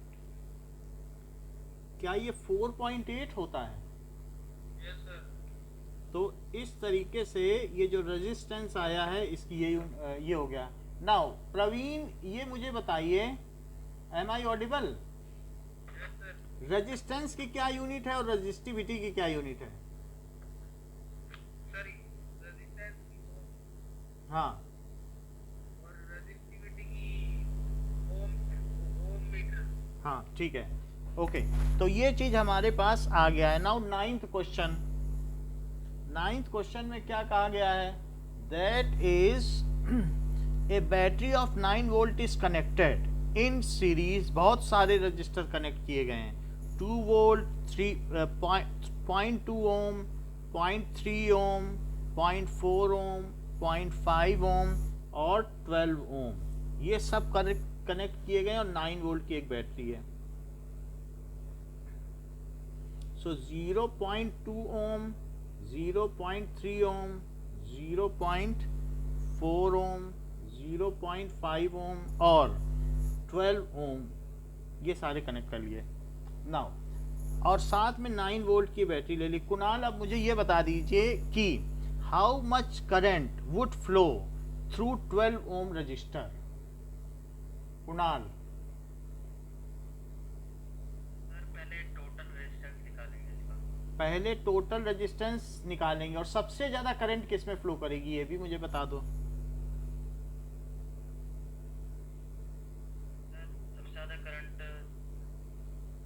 क्या ये 4.8 होता है? Yes sir. तो इस तरीके से ये जो रेजिस्टेंस आया है इसकी ये हो गया। नाउ प्रवीण, ये मुझे बताइए, am I audible? Yes sir. Resistance की क्या यूनिट है और रेजिस्टिविटी की क्या यूनिट है? सर रेजिस्टेंस हाँ, और रेजिस्टिविटी की ओम मीटर। हाँ ठीक है। ओके, तो ये चीज हमारे पास आ गया है। Now 9th question. 9th question में क्या कहा गया है? That is a battery of 9 volt is connected in series. बहुत सारे रजिस्टर कनेक्ट किए गए हैं। 2 वोल्ट 0.2 ओम, 0.3 ओम, 0.4 ओम, 0.5 ओम और 12 ओम। ये सब कनेक्ट किए गए और 9 वोल्ट की एक बैटरी है। सो 0.2 ओम, 0.3 ओम, 0.4 ओम, 0.5 ओम और 12 ओम, ये सारे कनेक्ट कर लिए। नाउ और साथ में 9 वोल्ट की बैटरी ले ली। कुणाल, अब मुझे ये बता दीजिए कि how much current would flow through 12 ohm resistor? Kunal, sir पहले टोटल रेजिस्टेंस निकालेंगे इसका। पहले टोटल रेजिस्टेंस निकालेंगे और सबसे ज्यादा करंट किस में फ्लो करेगी ये भी मुझे बता दो। सबसे ज्यादा करंट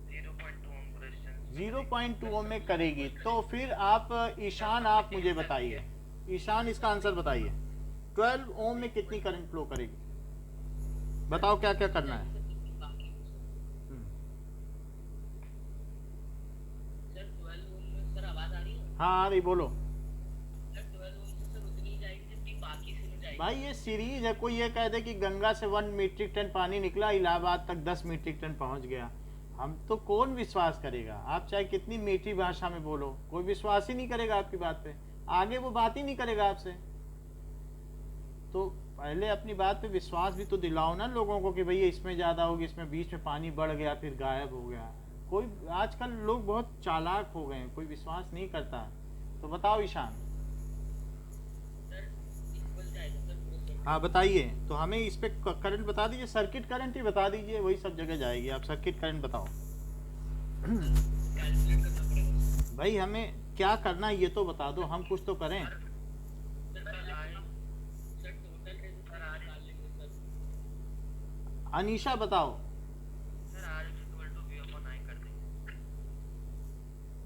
0.2 ओम रेजिस्टेंस 0.2 ओम में करेगी। तो फिर आप ईशान आप मुझे बताइए, ईशान इसका आंसर बताइए, 12 ओम में कितनी करंट फ्लो करेगी? बताओ क्या क्या करना है। सर 12 ओम में सर आवाज आ रही है? हाँ आ रही, बोलो। सर 12 ओम से सर उतनी ही जाएगी जितनी बाकी से नहीं जाएगी। भाई ये सीरीज है, कोई ये कह दे कि गंगा से 1 मीट्रिक टन पानी निकला, इलाहाबाद तक 10 मीट्रिक टन पहुंच गया, हम तो कौन विश्वास करेगा? आप चाहे कितनी मीठी भाषा में बोलो, कोई विश्वास ही नहीं करेगा आपकी बात पे, आगे वो बात ही नहीं करेगा आपसे। तो पहले अपनी बात पे विश्वास भी तो दिलाओ ना लोगों को कि भैया इसमें ज़्यादा होगी, इसमें बीच में पानी बढ़ गया फिर गायब हो गया। कोई आजकल लोग बहुत चालाक हो गए हैं, कोई विश्वास नहीं करता। तो बताओ ईशान। सर इक्वल जाएगा सर पूरा सर्किट। हाँ बताइए, तो हमें इस पे करंट बता दीजिए, सर्किट करंट ही बता दीजिए, वही सब जगह जाएगी। आप सर्किट करंट बताओ। कैलकुलेट करना पड़ेगा भाई हमें क्या करना है ये तो बता दो, हम कुछ तो करें। सर। सर टोटल रेजिस्टेंस निकाल लेंगे सर। अनीशा बताओ। Sir R is equal to V upon I कर देंगे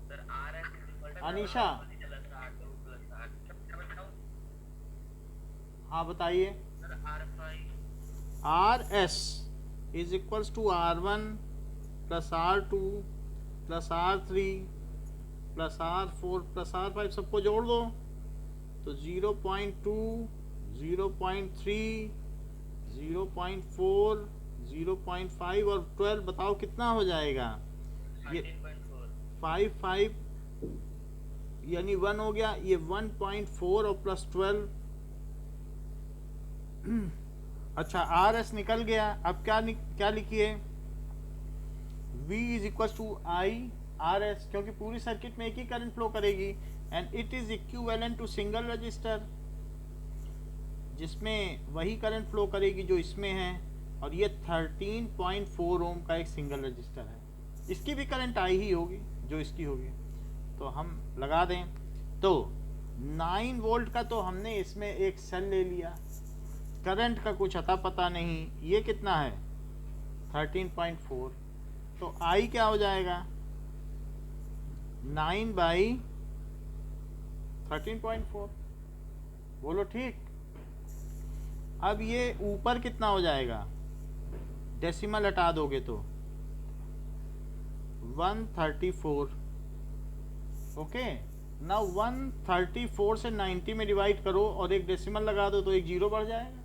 sir. R is equal to Anisha. Plus R2 plus R। क्या बताऊं हाँ बताइए। Sir? R5 R S is equals to R1 plus R2 plus R3 plus R4 plus R5, सबको जोड़ दो तो 0.2 0.3 0.4 0.5 और 12 बताओ कितना हो जाएगा? ये 13.4 5 यानी 1 हो गया, ये 1.4 और प्लस 12। अच्छा आर एस निकल गया, अब क्या लिखिए? V is equal to I R S, क्योंकि पूरी सर्किट में एक ही करंट फ्लो करेगी and it is equivalent to single resistor, जिसमें वही करंट फ्लो करेगी जो इसमें है, और ये 13.4 ओम का एक सिंगल रजिस्टर है, इसकी भी करंट आई ही होगी जो इसकी होगी। तो हम लगा दें तो 9 वोल्ट का तो हमने इसमें एक सेल ले लिया, करंट का कुछ अता पता नहीं, ये कितना है 13.4, तो आई क्या हो जाएगा 9 बाई 13.4, बोलो ठीक। अब ये ऊपर कितना हो जाएगा, डेसिमल हटा दोगे तो 134। ओके नाउ 134 से 90 में डिवाइड करो और एक डेसिमल लगा दो तो एक जीरो बढ़ जाएगा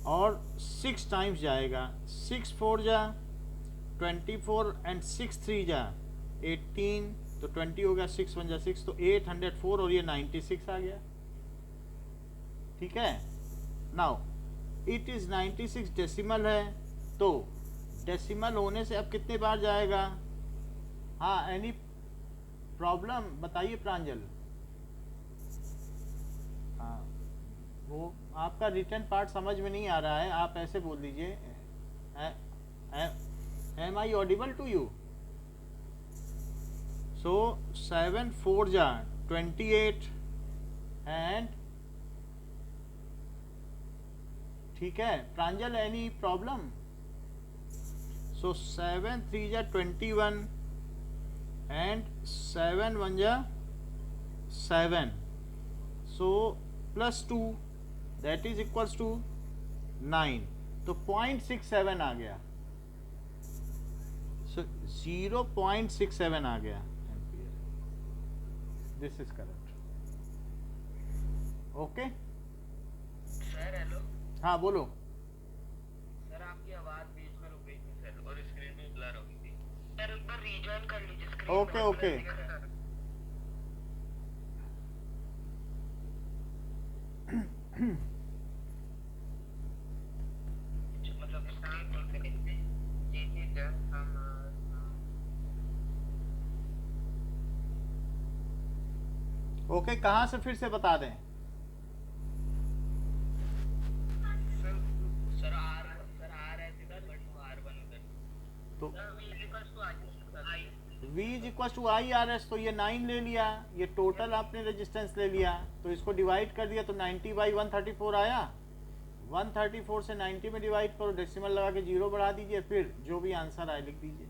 और 6 टाइम्स जाएगा, 6 4 जा 24 एंड 6 3 जा 18, तो 20 हो गया, 6 1 जा 6, तो 804 और ये 96 आ गया। ठीक है, नाउ इट इज 96 डेसिमल है, तो डेसिमल होने से अब कितने बार जाएगा? हाँ एनी प्रॉब्लम बताइए प्रांजल। हाँ वो आपका रिटर्न पार्ट समझ में नहीं आ रहा है, आप ऐसे बोल दीजिए am I audible to you? So 7 4 जा 28 एंड ठीक है प्रांजल, एनी प्रॉब्लम? सो 7 3 जा 21 एंड 7 1 जा 7, so plus 2 that is equals to 9, तो 0.67 आ गया, सो 0.67 आ गया ampere. This is correct. Okay sir hello. हाँ बोलो। सर आपकी आवाज बीच में रुक गई थी सर और स्क्रीन भी ब्लर हो गई थी सर, एक बार रीजॉइन कर लीजिए स्क्रीन। ओके ओके मतलब स्क्रीन खोल के देखते हैं। जी जी सर हम ओके कहाँ से फिर से बता दें? सर आर ऐसे था बट R1 उधर तो sir V equals to I V is equal to I R S, तो ये 9 ले लिया, ये टोटल आपने रेजिस्टेंस ले लिया, तो इसको डिवाइड कर दिया तो 90/134 आया। 134 से 90 में डिवाइड करो, डेसिमल लगा के 0 बढ़ा दीजिए, फिर जो भी आंसर आए लिख दीजिए।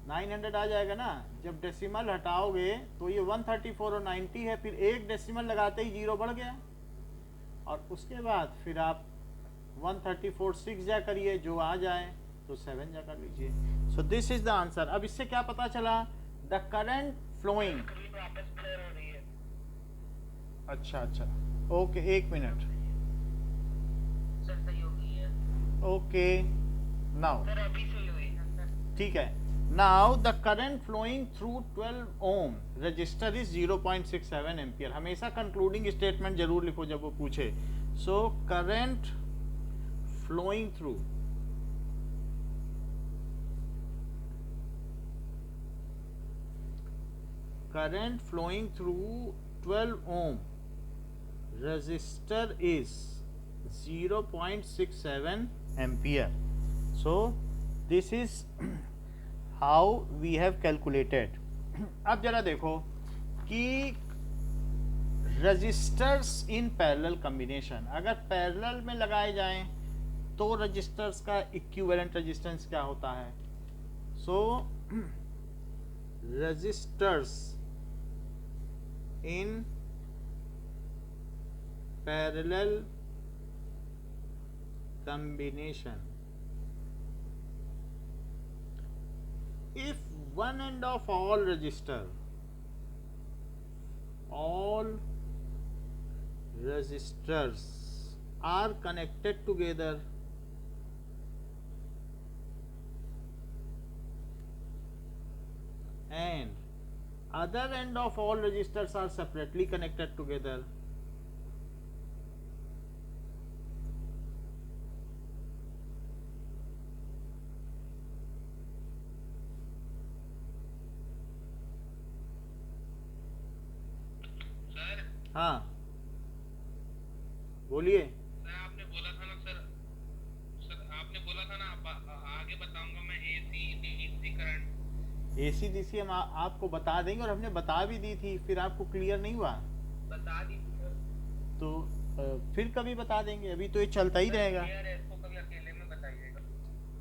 900 आ जाएगा ना। जब डेसिमल हटाओगे तो ये 134 और 90 है, फिर एक डेसिमल लगाते ही 0 बढ़ गया, और उसके बाद फिर आप 134 6 जा करिए, जो आ जाए तो 7 जा कर लीजिए। So this is the answer. अब इससे क्या पता चला? The current flowing. स्क्रीन वापस क्लियर हो रही है। अच्छा अच्छा, ओके, 1 मिनट। सर सही हो गई है। ओके, नाउ सर अभी सही हुई है सर। ठीक है। Now the current flowing through 12 ohm resistor is 0.67 ampere. हमेशा कंक्लूडिंग स्टेटमेंट जरूर लिखो जब वो पूछे। So current flowing through current flowing through 12 ohm resistor is 0.67 ampere. So this is how we have calculated. अब जरा देखो कि रजिस्टर्स इन पैरेलल कम्बिनेशन अगर पैरेलल में लगाए जाएं तो रजिस्टर्स का इक्विवेलेंट रेजिस्टेंस क्या होता है? सो resistors in parallel combination, if one end of all resistors are connected together, and other end of all resistors are separately connected together, sir हाँ बोलिए। सर आपने बोला था ना सर आपने बोला था ना आगे बताऊंगा मैं AC DC current. AC DC हम आपको बता देंगे, और हमने बता भी दी थी, फिर आपको क्लियर नहीं हुआ बता दी थी सर। तो फिर कभी बता देंगे, अभी तो ये चलता ही रहेगा। क्लियर है, इसको कभी अकेले में बताइएगा।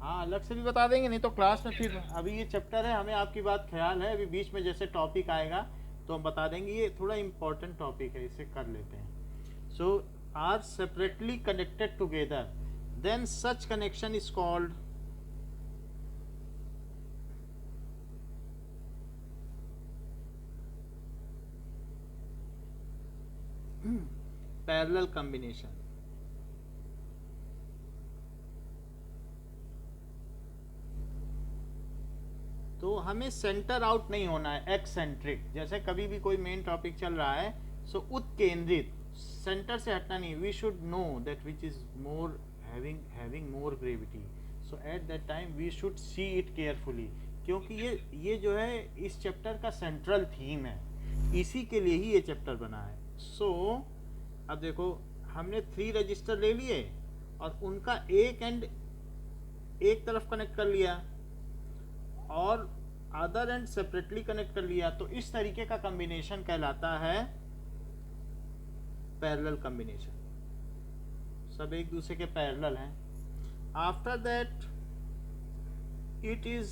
हाँ, अलग से भी बता देंगे, नहीं तो क्लास में। फिर अभी ये चैप्टर है, हमें आपकी बात ख्याल है, अभी बीच में जैसे टॉपिक आएगा तो हम बता देंगे। ये थोड़ा इम्पोर्टेंट टॉपिक है, इसे कर लेते हैं। So are separately connected together, then such connection is called parallel combination. तो हमें सेंटर आउट नहीं होना है, एक्सेंट्रिक। जैसे कभी भी कोई मेन टॉपिक चल रहा है, सो उत्केंद्रित, सेंटर से हटना नहीं। We should know that which is more having more gravity, so at that time we should see it carefully, क्योंकि ये जो है इस चैप्टर का सेंट्रल थीम है, इसी के लिए ही ये चैप्टर बना है। सो अब देखो, हमने 3 रजिस्टर ले लिए और उनका एक एंड एक तरफ कनेक्ट कर लिया और अदर एंड सेपरेटली कनेक्ट कर लिया, तो इस तरीके का कॉम्बिनेशन कहलाता है पैरेलल कॉम्बिनेशन। सब एक दूसरे के पैरेलल हैं। After that it is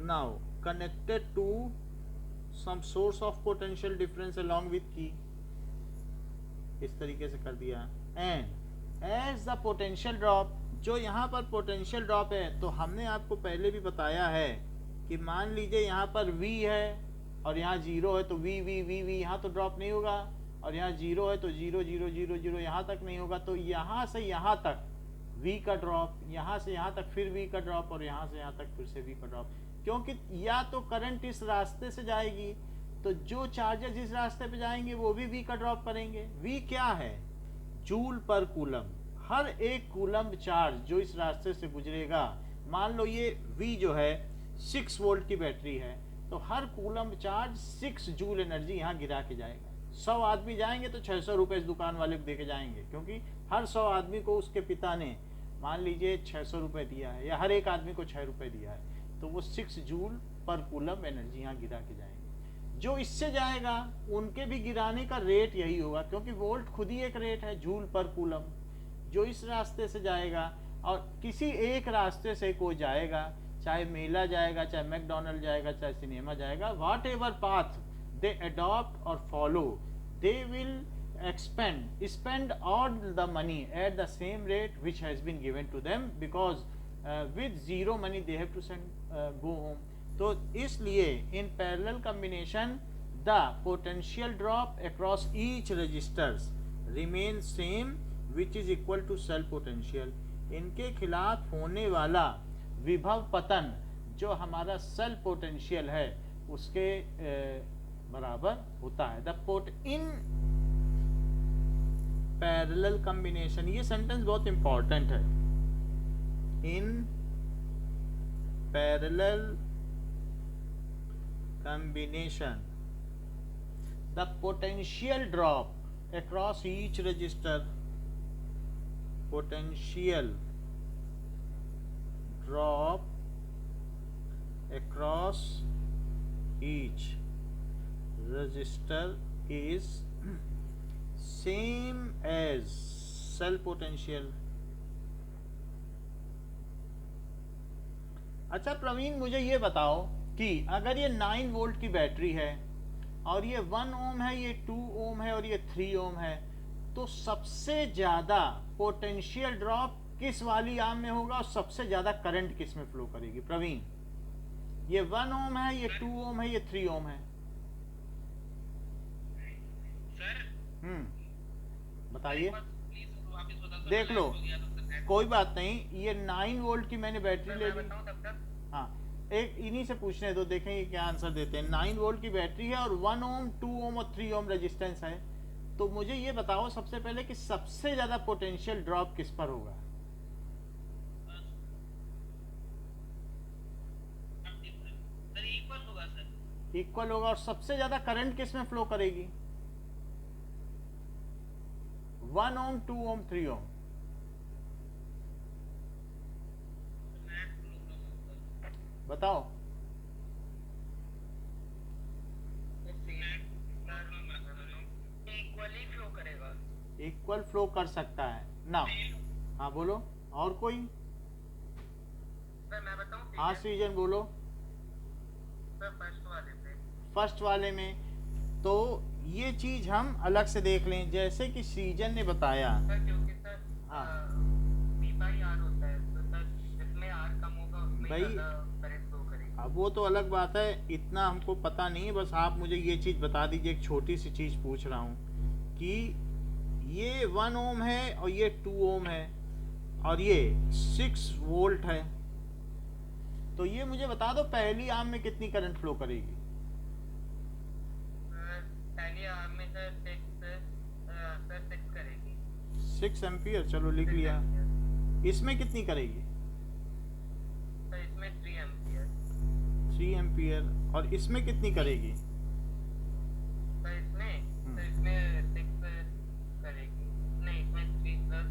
now connected to some source of potential difference along with की, इस तरीके से कर दिया। And as the potential drop, जो यहाँ पर पोटेंशियल ड्रॉप है, तो हमने आपको पहले भी बताया है कि मान लीजिए यहाँ पर V है और यहाँ 0 है, तो V यहाँ तो ड्रॉप नहीं होगा, और यहाँ 0 है तो 0 0 0 0 यहाँ तक नहीं होगा। तो यहाँ से यहाँ तक V का ड्रॉप, यहाँ से यहाँ तक फिर V का ड्रॉप, और यहाँ से यहाँ तक फिर से V का ड्रॉप, क्योंकि या तो करंट इस रास्ते से जाएगी, तो जो चार्जेस इस रास्ते पे जाएंगे वो भी V का ड्रॉप करेंगे। V क्या है? जूल पर कूलम। हर एक कूलम चार्ज जो इस रास्ते से गुजरेगा, मान लो ये V जो है 6 वोल्ट की बैटरी है, तो हर कूलम चार्ज 6 जूल एनर्जी यहाँ गिरा के जाएगा। 100 आदमी जाएंगे तो 600 रुपये इस दुकान वाले को दे के जाएंगे, क्योंकि हर 100 आदमी को उसके पिता ने मान लीजिए 600 रुपये दिया है, या हर एक आदमी को 6 रुपये दिया है। तो वो 6 जूल पर कूलम एनर्जी यहाँ गिरा के जाएंगे। जो इससे जाएगा उनके भी गिराने का रेट यही होगा, क्योंकि वोल्ट खुद ही एक रेट है जूल पर कूलम। जो इस रास्ते से जाएगा और किसी एक रास्ते से कोई जाएगा, चाहे मेला जाएगा, चाहे मैकडोनल्ड जाएगा, चाहे सिनेमा जाएगा, whatever path they adopt और follow, they will spend all the money at the same rate which has been given to them, because with zero money they have to go home. तो इसलिए in parallel combination the potential drop across each registers remains same, which is equal to cell potential. इनके खिलाफ होने वाला विभव पतन जो हमारा सेल पोटेंशियल है उसके बराबर होता है। इन पैरेलल कॉम्बिनेशन, ये सेंटेंस बहुत इंपॉर्टेंट है। In parallel combination the potential drop across each register, potential drop across each register is same as cell potential. अच्छा प्रवीण, मुझे ये बताओ कि अगर ये 9 वोल्ट की बैटरी है और ये 1 ओम है, ये 2 ओम है और ये 3 ओम है, तो सबसे ज़्यादा पोटेंशियल ड्रॉप किस वाली आर्म में होगा और सबसे ज़्यादा करंट किस में फ्लो करेगी? प्रवीण, ये 1 ओम है, ये 2 ओम है, ये 3 ओम है। बताइए, देख लो, कोई बात नहीं। ये 9 वोल्ट की मैंने बैटरी ले ली। हाँ, एक इन्हीं से पूछने दो, देखें ये क्या आंसर देते हैं। 9 वोल्ट की बैटरी है और 1 ओम, 2 ओम और 3 ओम रेजिस्टेंस है। तो मुझे ये बताओ सबसे पहले कि सबसे ज्यादा पोटेंशियल ड्रॉप किस पर होगा? इक्वल होगा। और सबसे ज्यादा करंट किस में फ्लो करेगी? 1 ओम, 2 ओम, 3 ओम। बताओ। इक्वल फ्लो कर सकता है ना? हाँ बोलो, और कोई? सर मैं बताऊं? हाँ सृजन बोलो। सर फर्स्ट वाले में तो ये चीज हम अलग से देख लें, जैसे कि सृजन ने बताया। सर क्योंकि सर हाँ V/R होता है, तो सर जिसमें R कम होगा उसमें भाई, ज़्यादा करंट फ्लो करेगा। अब वो तो अलग बात है, इतना हमको पता नहीं है। बस आप मुझे ये चीज बता दीजिए, एक छोटी सी चीज पूछ रहा हूँ कि ये 1 ओम है और ये 2 ओम है और ये 6 वोल्ट है, तो ये मुझे बता दो पहली आर्म में कितनी करंट फ्लो करेगी? पहली आर्म में सर 6 करेगी। 6 एम्पियर, चलो लिख लिया। इसमें कितनी करेगी? सर इसमें 3 एम्पियर। 3 एम्पियर। और इसमें कितनी करेगी? सर इसमें 6 करेगी। नहीं, इसमें 3 प्लस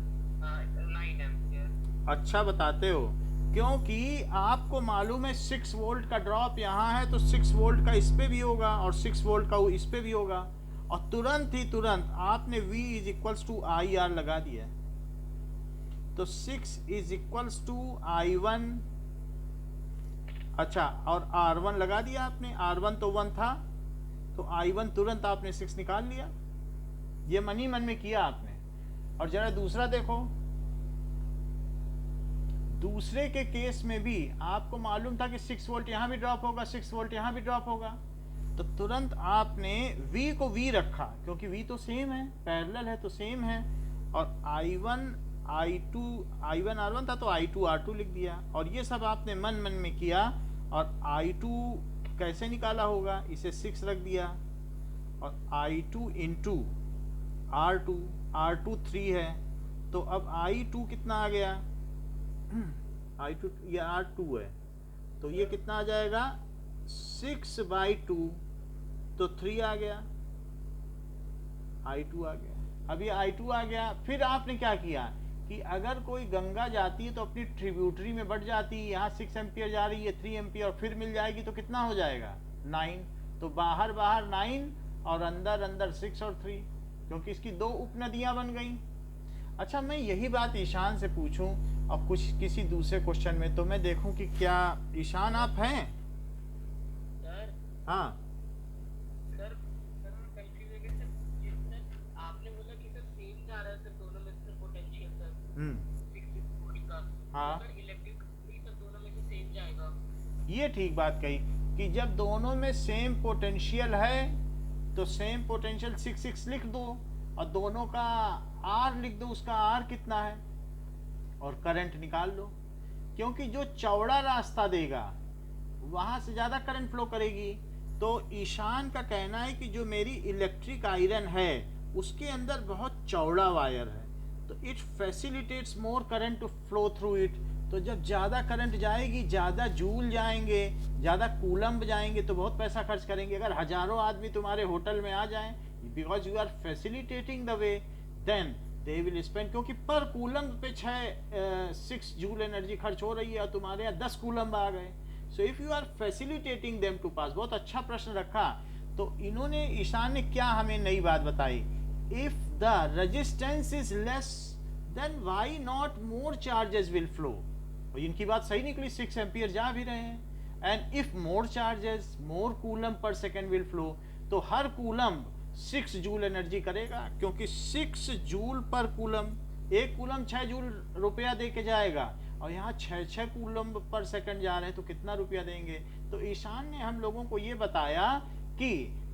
9 एम्पियर। अच्छा बताते हो, क्योंकि आपको मालूम है 6 वोल्ट का ड्रॉप यहाँ है, तो 6 वोल्ट का इस पे भी होगा और 6 वोल्ट का इस पे भी होगा, और तुरंत आपने V is equals to I R लगा दिया। तो 6 इज इक्वल्स टू I1। अच्छा, और R1 लगा दिया आपने। R1 तो 1 था, तो I1 तुरंत आपने 6 निकाल लिया। ये मन ही मन में किया आपने। और जरा दूसरा देखो, दूसरे के केस में भी आपको मालूम था कि 6 वोल्ट यहाँ भी ड्रॉप होगा, 6 वोल्ट यहाँ भी ड्रॉप होगा, तो तुरंत आपने V को V रखा, क्योंकि V तो सेम है, पैरेलल है तो सेम है। और I1 R1 था तो I2 R2 लिख दिया। और ये सब आपने मन में किया। और I2 कैसे निकाला होगा? इसे 6 रख दिया, और I2 इंटू R2 3 है, तो अब I2 कितना आ गया? I2 ये R2 है, तो ये कितना आ जाएगा? 6/2, तो 3 आ गया, I2 आ गया। अब ये I2 आ गया। फिर आपने क्या किया? कि अगर कोई गंगा जाती है तो अपनी ट्रिब्यूटरी में बढ़ जाती है, यहाँ 6 एम्पियर जा रही है, 3 एम्पियर और फिर मिल जाएगी तो कितना हो जाएगा 9। तो बाहर 9 और अंदर 6 और 3, क्योंकि इसकी 2 उपनदियां बन गई। अच्छा, मैं यही बात ईशान से पूछूं और कुछ किसी दूसरे क्वेश्चन में, तो मैं देखूं कि क्या ईशान आप हैं? सर हाँ सर कंफ्यूज है कि सर आपने बोला कि सर सेम जा रहा है सर दोनों में से पोटेंशियल सर 6 वोल्ट का। हाँ। सर इलेक्ट्रिक सर दोनों में से सेम जाएगा। ये ठीक बात कही कि जब दोनों में सेम पोटेंशियल है तो सेम पोटेंशियल 6 लिख दो और दोनों का आर लिख दो, उसका आर कितना है और करंट निकाल लो, क्योंकि जो चौड़ा रास्ता देगा वहां से ज्यादा करंट फ्लो करेगी। तो ईशान का कहना है कि जो मेरी इलेक्ट्रिक आयरन है उसके अंदर बहुत चौड़ा वायर है, तो it facilitates more current to flow through it. तो जब ज़्यादा करंट जाएगी, ज़्यादा जूल जाएंगे, ज़्यादा कूलम्ब जाएंगे, तो बहुत पैसा खर्च करेंगे। अगर हजारों आदमी तुम्हारे होटल में आ जाएं because you are facilitating the way, then they will spend, क्योंकि पर कूलम्ब पे 6 जूल एनर्जी खर्च हो रही है और तुम्हारे यहाँ 10 कूलम्ब आ गए। So if you are facilitating them to pass. बहुत अच्छा प्रश्न रखा। तो इन्होंने, ईशान ने क्या हमें नई बात बताई, if the resistance is less than why not more charges will flow. और इनकी बात सही निकली, 6 एम्पियर जा भी रहे हैं। And if more charges more coulomb पर सेकेंड विल फ्लो, तो हर कूलम्ब 6 जूल एनर्जी करेगा, क्योंकि 6 जूल पर कूलम्ब, एक कूलम्ब 6 जूल रुपया दे के जाएगा और यहाँ 6 कूलम्ब पर सेकंड जा रहे हैं तो कितना रुपया देंगे। तो ईशान ने हम लोगों को ये बताया कि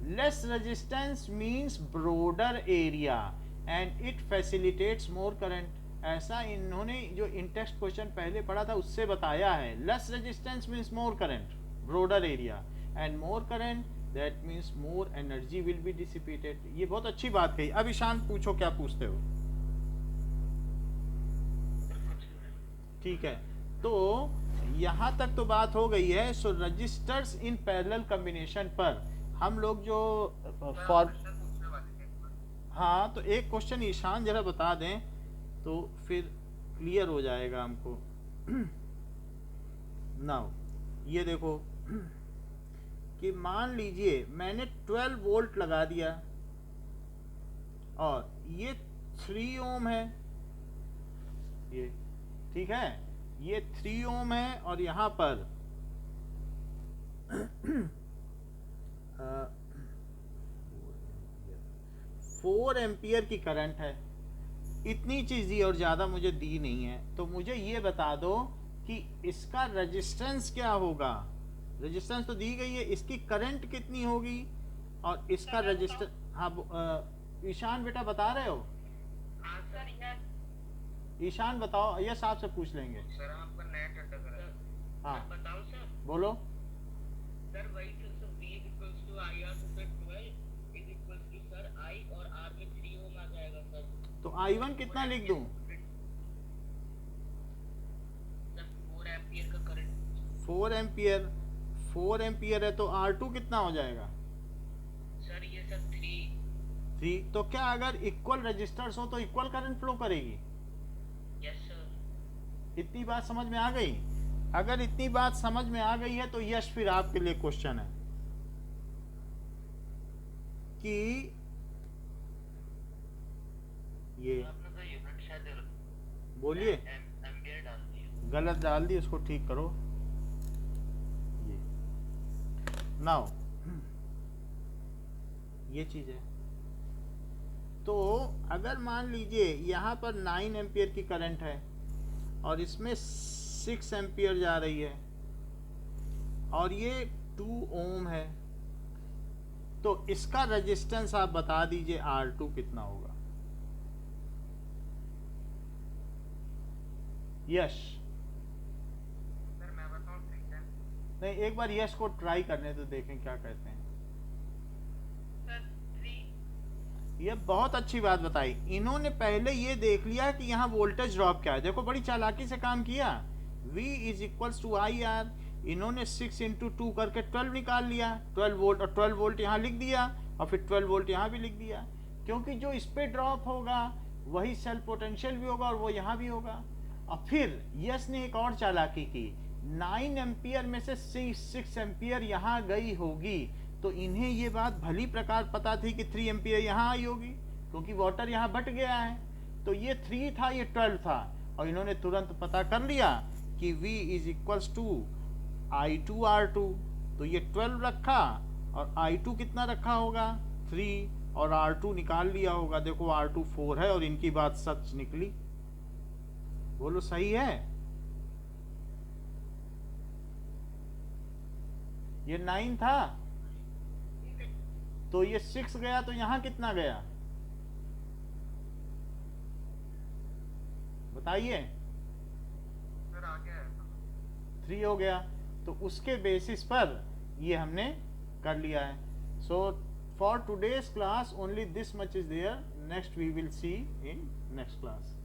less resistance means broader area and it facilitates more current. ऐसा इन्होंने जो इन टेक्स्ट क्वेश्चन पहले पढ़ा था उससे बताया है। Less resistance means more current, broader area, and more current that means more energy will be dissipated. ये बहुत अच्छी बात कही। अब ईशान पूछो, क्या पूछते हो? ठीक है, तो यहाँ तक तो बात हो गई है। सो रजिस्टर्स इन पैरेलल कॉम्बिनेशन पर हम लोग जो फॉर, हाँ, तो एक क्वेश्चन ईशान जरा बता दें तो फिर क्लियर हो जाएगा हमको। नाउ ये देखो कि मान लीजिए मैंने 12 वोल्ट लगा दिया और ये 3 ओम है, ये ठीक है, ये 3 ओम है और यहाँ पर 4 एम्पियर की करंट है। इतनी चीज दी और ज्यादा मुझे दी नहीं है, तो मुझे ये बता दो कि इसका रेजिस्टेंस क्या होगा। रेजिस्टेंस तो दी गई है, इसकी करंट कितनी होगी और इसका रजिस्टर। हाँ ईशान बेटा बता रहे हो? हाँ सर, यस ईशान बताओ, यस आपसे पूछ लेंगे। सर आपका नेट अटक रहा है। हाँ बताओ सर। बोलो। सर वही sir V equals to IR तो sir 12 is equals to sir I और R में 3 ओम आ जाएगा सर। तो I1 कितना लिख दूं? सर 4 एम्पियर का करंट। 4 एम्पियर है तो R2 कितना हो जाएगा? सर ये सर 3। तो क्या अगर इक्वल रजिस्टर्स हो तो इक्वल करंट फ्लो करेगी? Yes sir. इतनी बात समझ में आ गई? अगर इतनी बात समझ में आ गई है तो यश, फिर आपके लिए क्वेश्चन है कि ये आपने तो यूनिट शायद बोलिए, एम्पियर डाल दिया। गलत डाल दी, उसको ठीक करो। ये नाउ ये चीज है। तो अगर मान लीजिए यहाँ पर 9 एम्पियर की करंट है और इसमें 6 एम्पियर जा रही है और ये 2 ओम है, तो इसका रेजिस्टेंस आप बता दीजिए R2 कितना होगा। यश? सर मैं बताऊं ठीक है? नहीं, एक बार यश को ट्राई करने तो देखें क्या कहते हैं। सर 3। ये बहुत अच्छी बात बताई। इन्होंने पहले ये देख लिया कि यहाँ वोल्टेज ड्रॉप क्या है। देखो बड़ी चालाकी से काम किया। V is equals to IR, इन्होंने 6 इंटू 2 करके 12 निकाल लिया, 12 वोल्ट, और 12 वोल्ट यहाँ लिख दिया और फिर 12 वोल्ट यहाँ भी लिख दिया, क्योंकि जो इस पे ड्रॉप होगा वही सेल्फ पोटेंशियल भी होगा और वो यहाँ भी होगा। और फिर यस ने एक और चालाकी की, 9 एम्पियर में से 6 एम्पियर यहाँ गई होगी, तो इन्हें ये बात भली प्रकार पता थी कि 3 एम्पियर यहाँ आई होगी, क्योंकि वाटर यहाँ बट गया है। तो ये 3 था, ये 12 था, और इन्होंने तुरंत पता कर लिया कि V is equals to I2R2, तो ये 12 रखा और I2 कितना रखा होगा 3, और R2 निकाल लिया होगा। देखो R2 4 है और इनकी बात सच निकली। बोलो सही है? ये 9 था तो ये 6 गया, तो यहां कितना गया बताइए? 3 हो गया। तो उसके बेसिस पर ये हमने कर लिया है। So for today's class only this much is there, next we will see in next class.